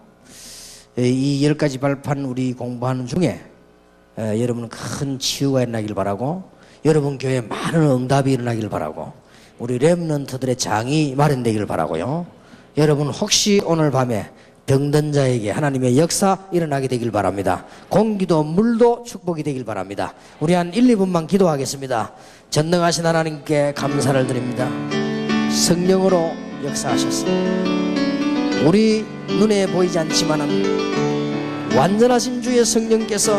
이 10가지 발판 우리 공부하는 중에 여러분 큰 치유가 일어나길 바라고, 여러분 교회에 많은 응답이 일어나길 바라고, 우리 렘넌트들의 장이 마련되길 바라고요. 여러분 혹시 오늘 밤에 병든 자에게 하나님의 역사 일어나게 되길 바랍니다. 공기도 물도 축복이 되길 바랍니다. 우리 한 1, 2분만 기도하겠습니다. 전능하신 하나님께 감사를 드립니다. 성령으로 역사하셨습니다. 우리 눈에 보이지 않지만은 완전하신 주의 성령께서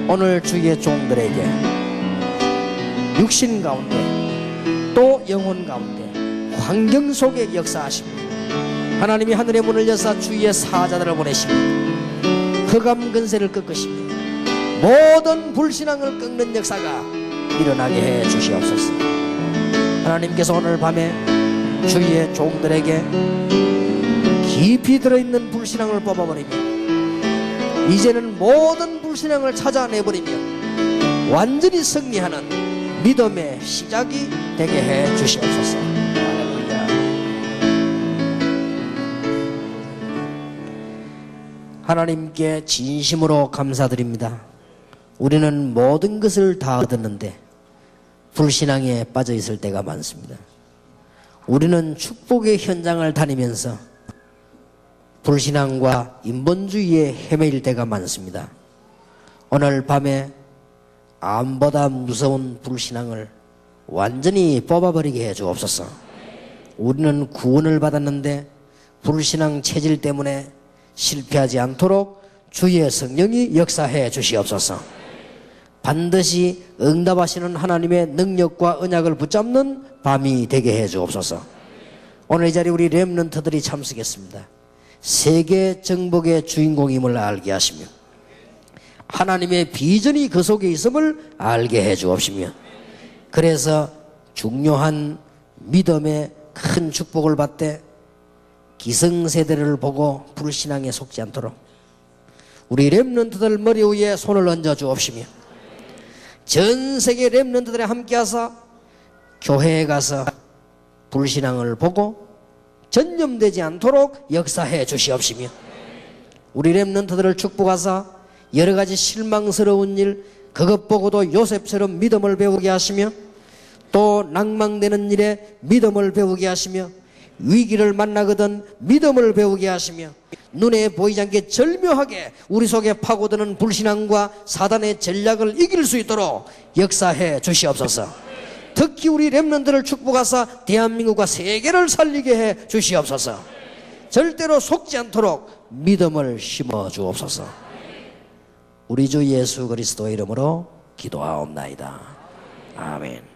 오늘 주의 종들에게 육신 가운데 또 영혼 가운데 환경 속에 역사하십니다. 하나님이 하늘의 문을 여사 주의 사자들을 보내시며 흑암 근세를 꺾으시며 모든 불신앙을 꺾는 역사가 일어나게 해 주시옵소서. 하나님께서 오늘 밤에 주의 종들에게 깊이 들어있는 불신앙을 뽑아버리며 이제는 모든 불신앙을 찾아내버리며 완전히 승리하는 믿음의 시작이 되게 해 주시옵소서. 하나님께 진심으로 감사드립니다. 우리는 모든 것을 다 얻었는데 불신앙에 빠져 있을 때가 많습니다. 우리는 축복의 현장을 다니면서 불신앙과 인본주의에 헤매일 때가 많습니다. 오늘 밤에 암보다 무서운 불신앙을 완전히 뽑아버리게 해 주옵소서. 우리는 구원을 받았는데 불신앙 체질 때문에 실패하지 않도록 주의 성령이 역사해 주시옵소서. 반드시 응답하시는 하나님의 능력과 언약을 붙잡는 밤이 되게 해 주옵소서. 오늘 이 자리에 우리 렘넌트들이 참석했습니다. 세계 정복의 주인공임을 알게 하시며 하나님의 비전이 그 속에 있음을 알게 해 주옵시며, 그래서 중요한 믿음의 큰 축복을 받되 기성세대를 보고 불신앙에 속지 않도록 우리 렘넌트들 머리 위에 손을 얹어 주옵시며, 전 세계 렘넌트들이 함께하사 교회에 가서 불신앙을 보고 전념되지 않도록 역사해 주시옵시며, 우리 렘넌트들을 축복하사 여러 가지 실망스러운 일, 그것 보고도 요셉처럼 믿음을 배우게 하시며, 또 낭망되는 일에 믿음을 배우게 하시며, 위기를 만나거든 믿음을 배우게 하시며, 눈에 보이지 않게 절묘하게 우리 속에 파고드는 불신앙과 사단의 전략을 이길 수 있도록 역사해 주시옵소서. 특히 우리 렘넌트를 축복하사 대한민국과 세계를 살리게 해 주시옵소서. 절대로 속지 않도록 믿음을 심어 주옵소서. 우리 주 예수 그리스도의 이름으로 기도하옵나이다. 아멘.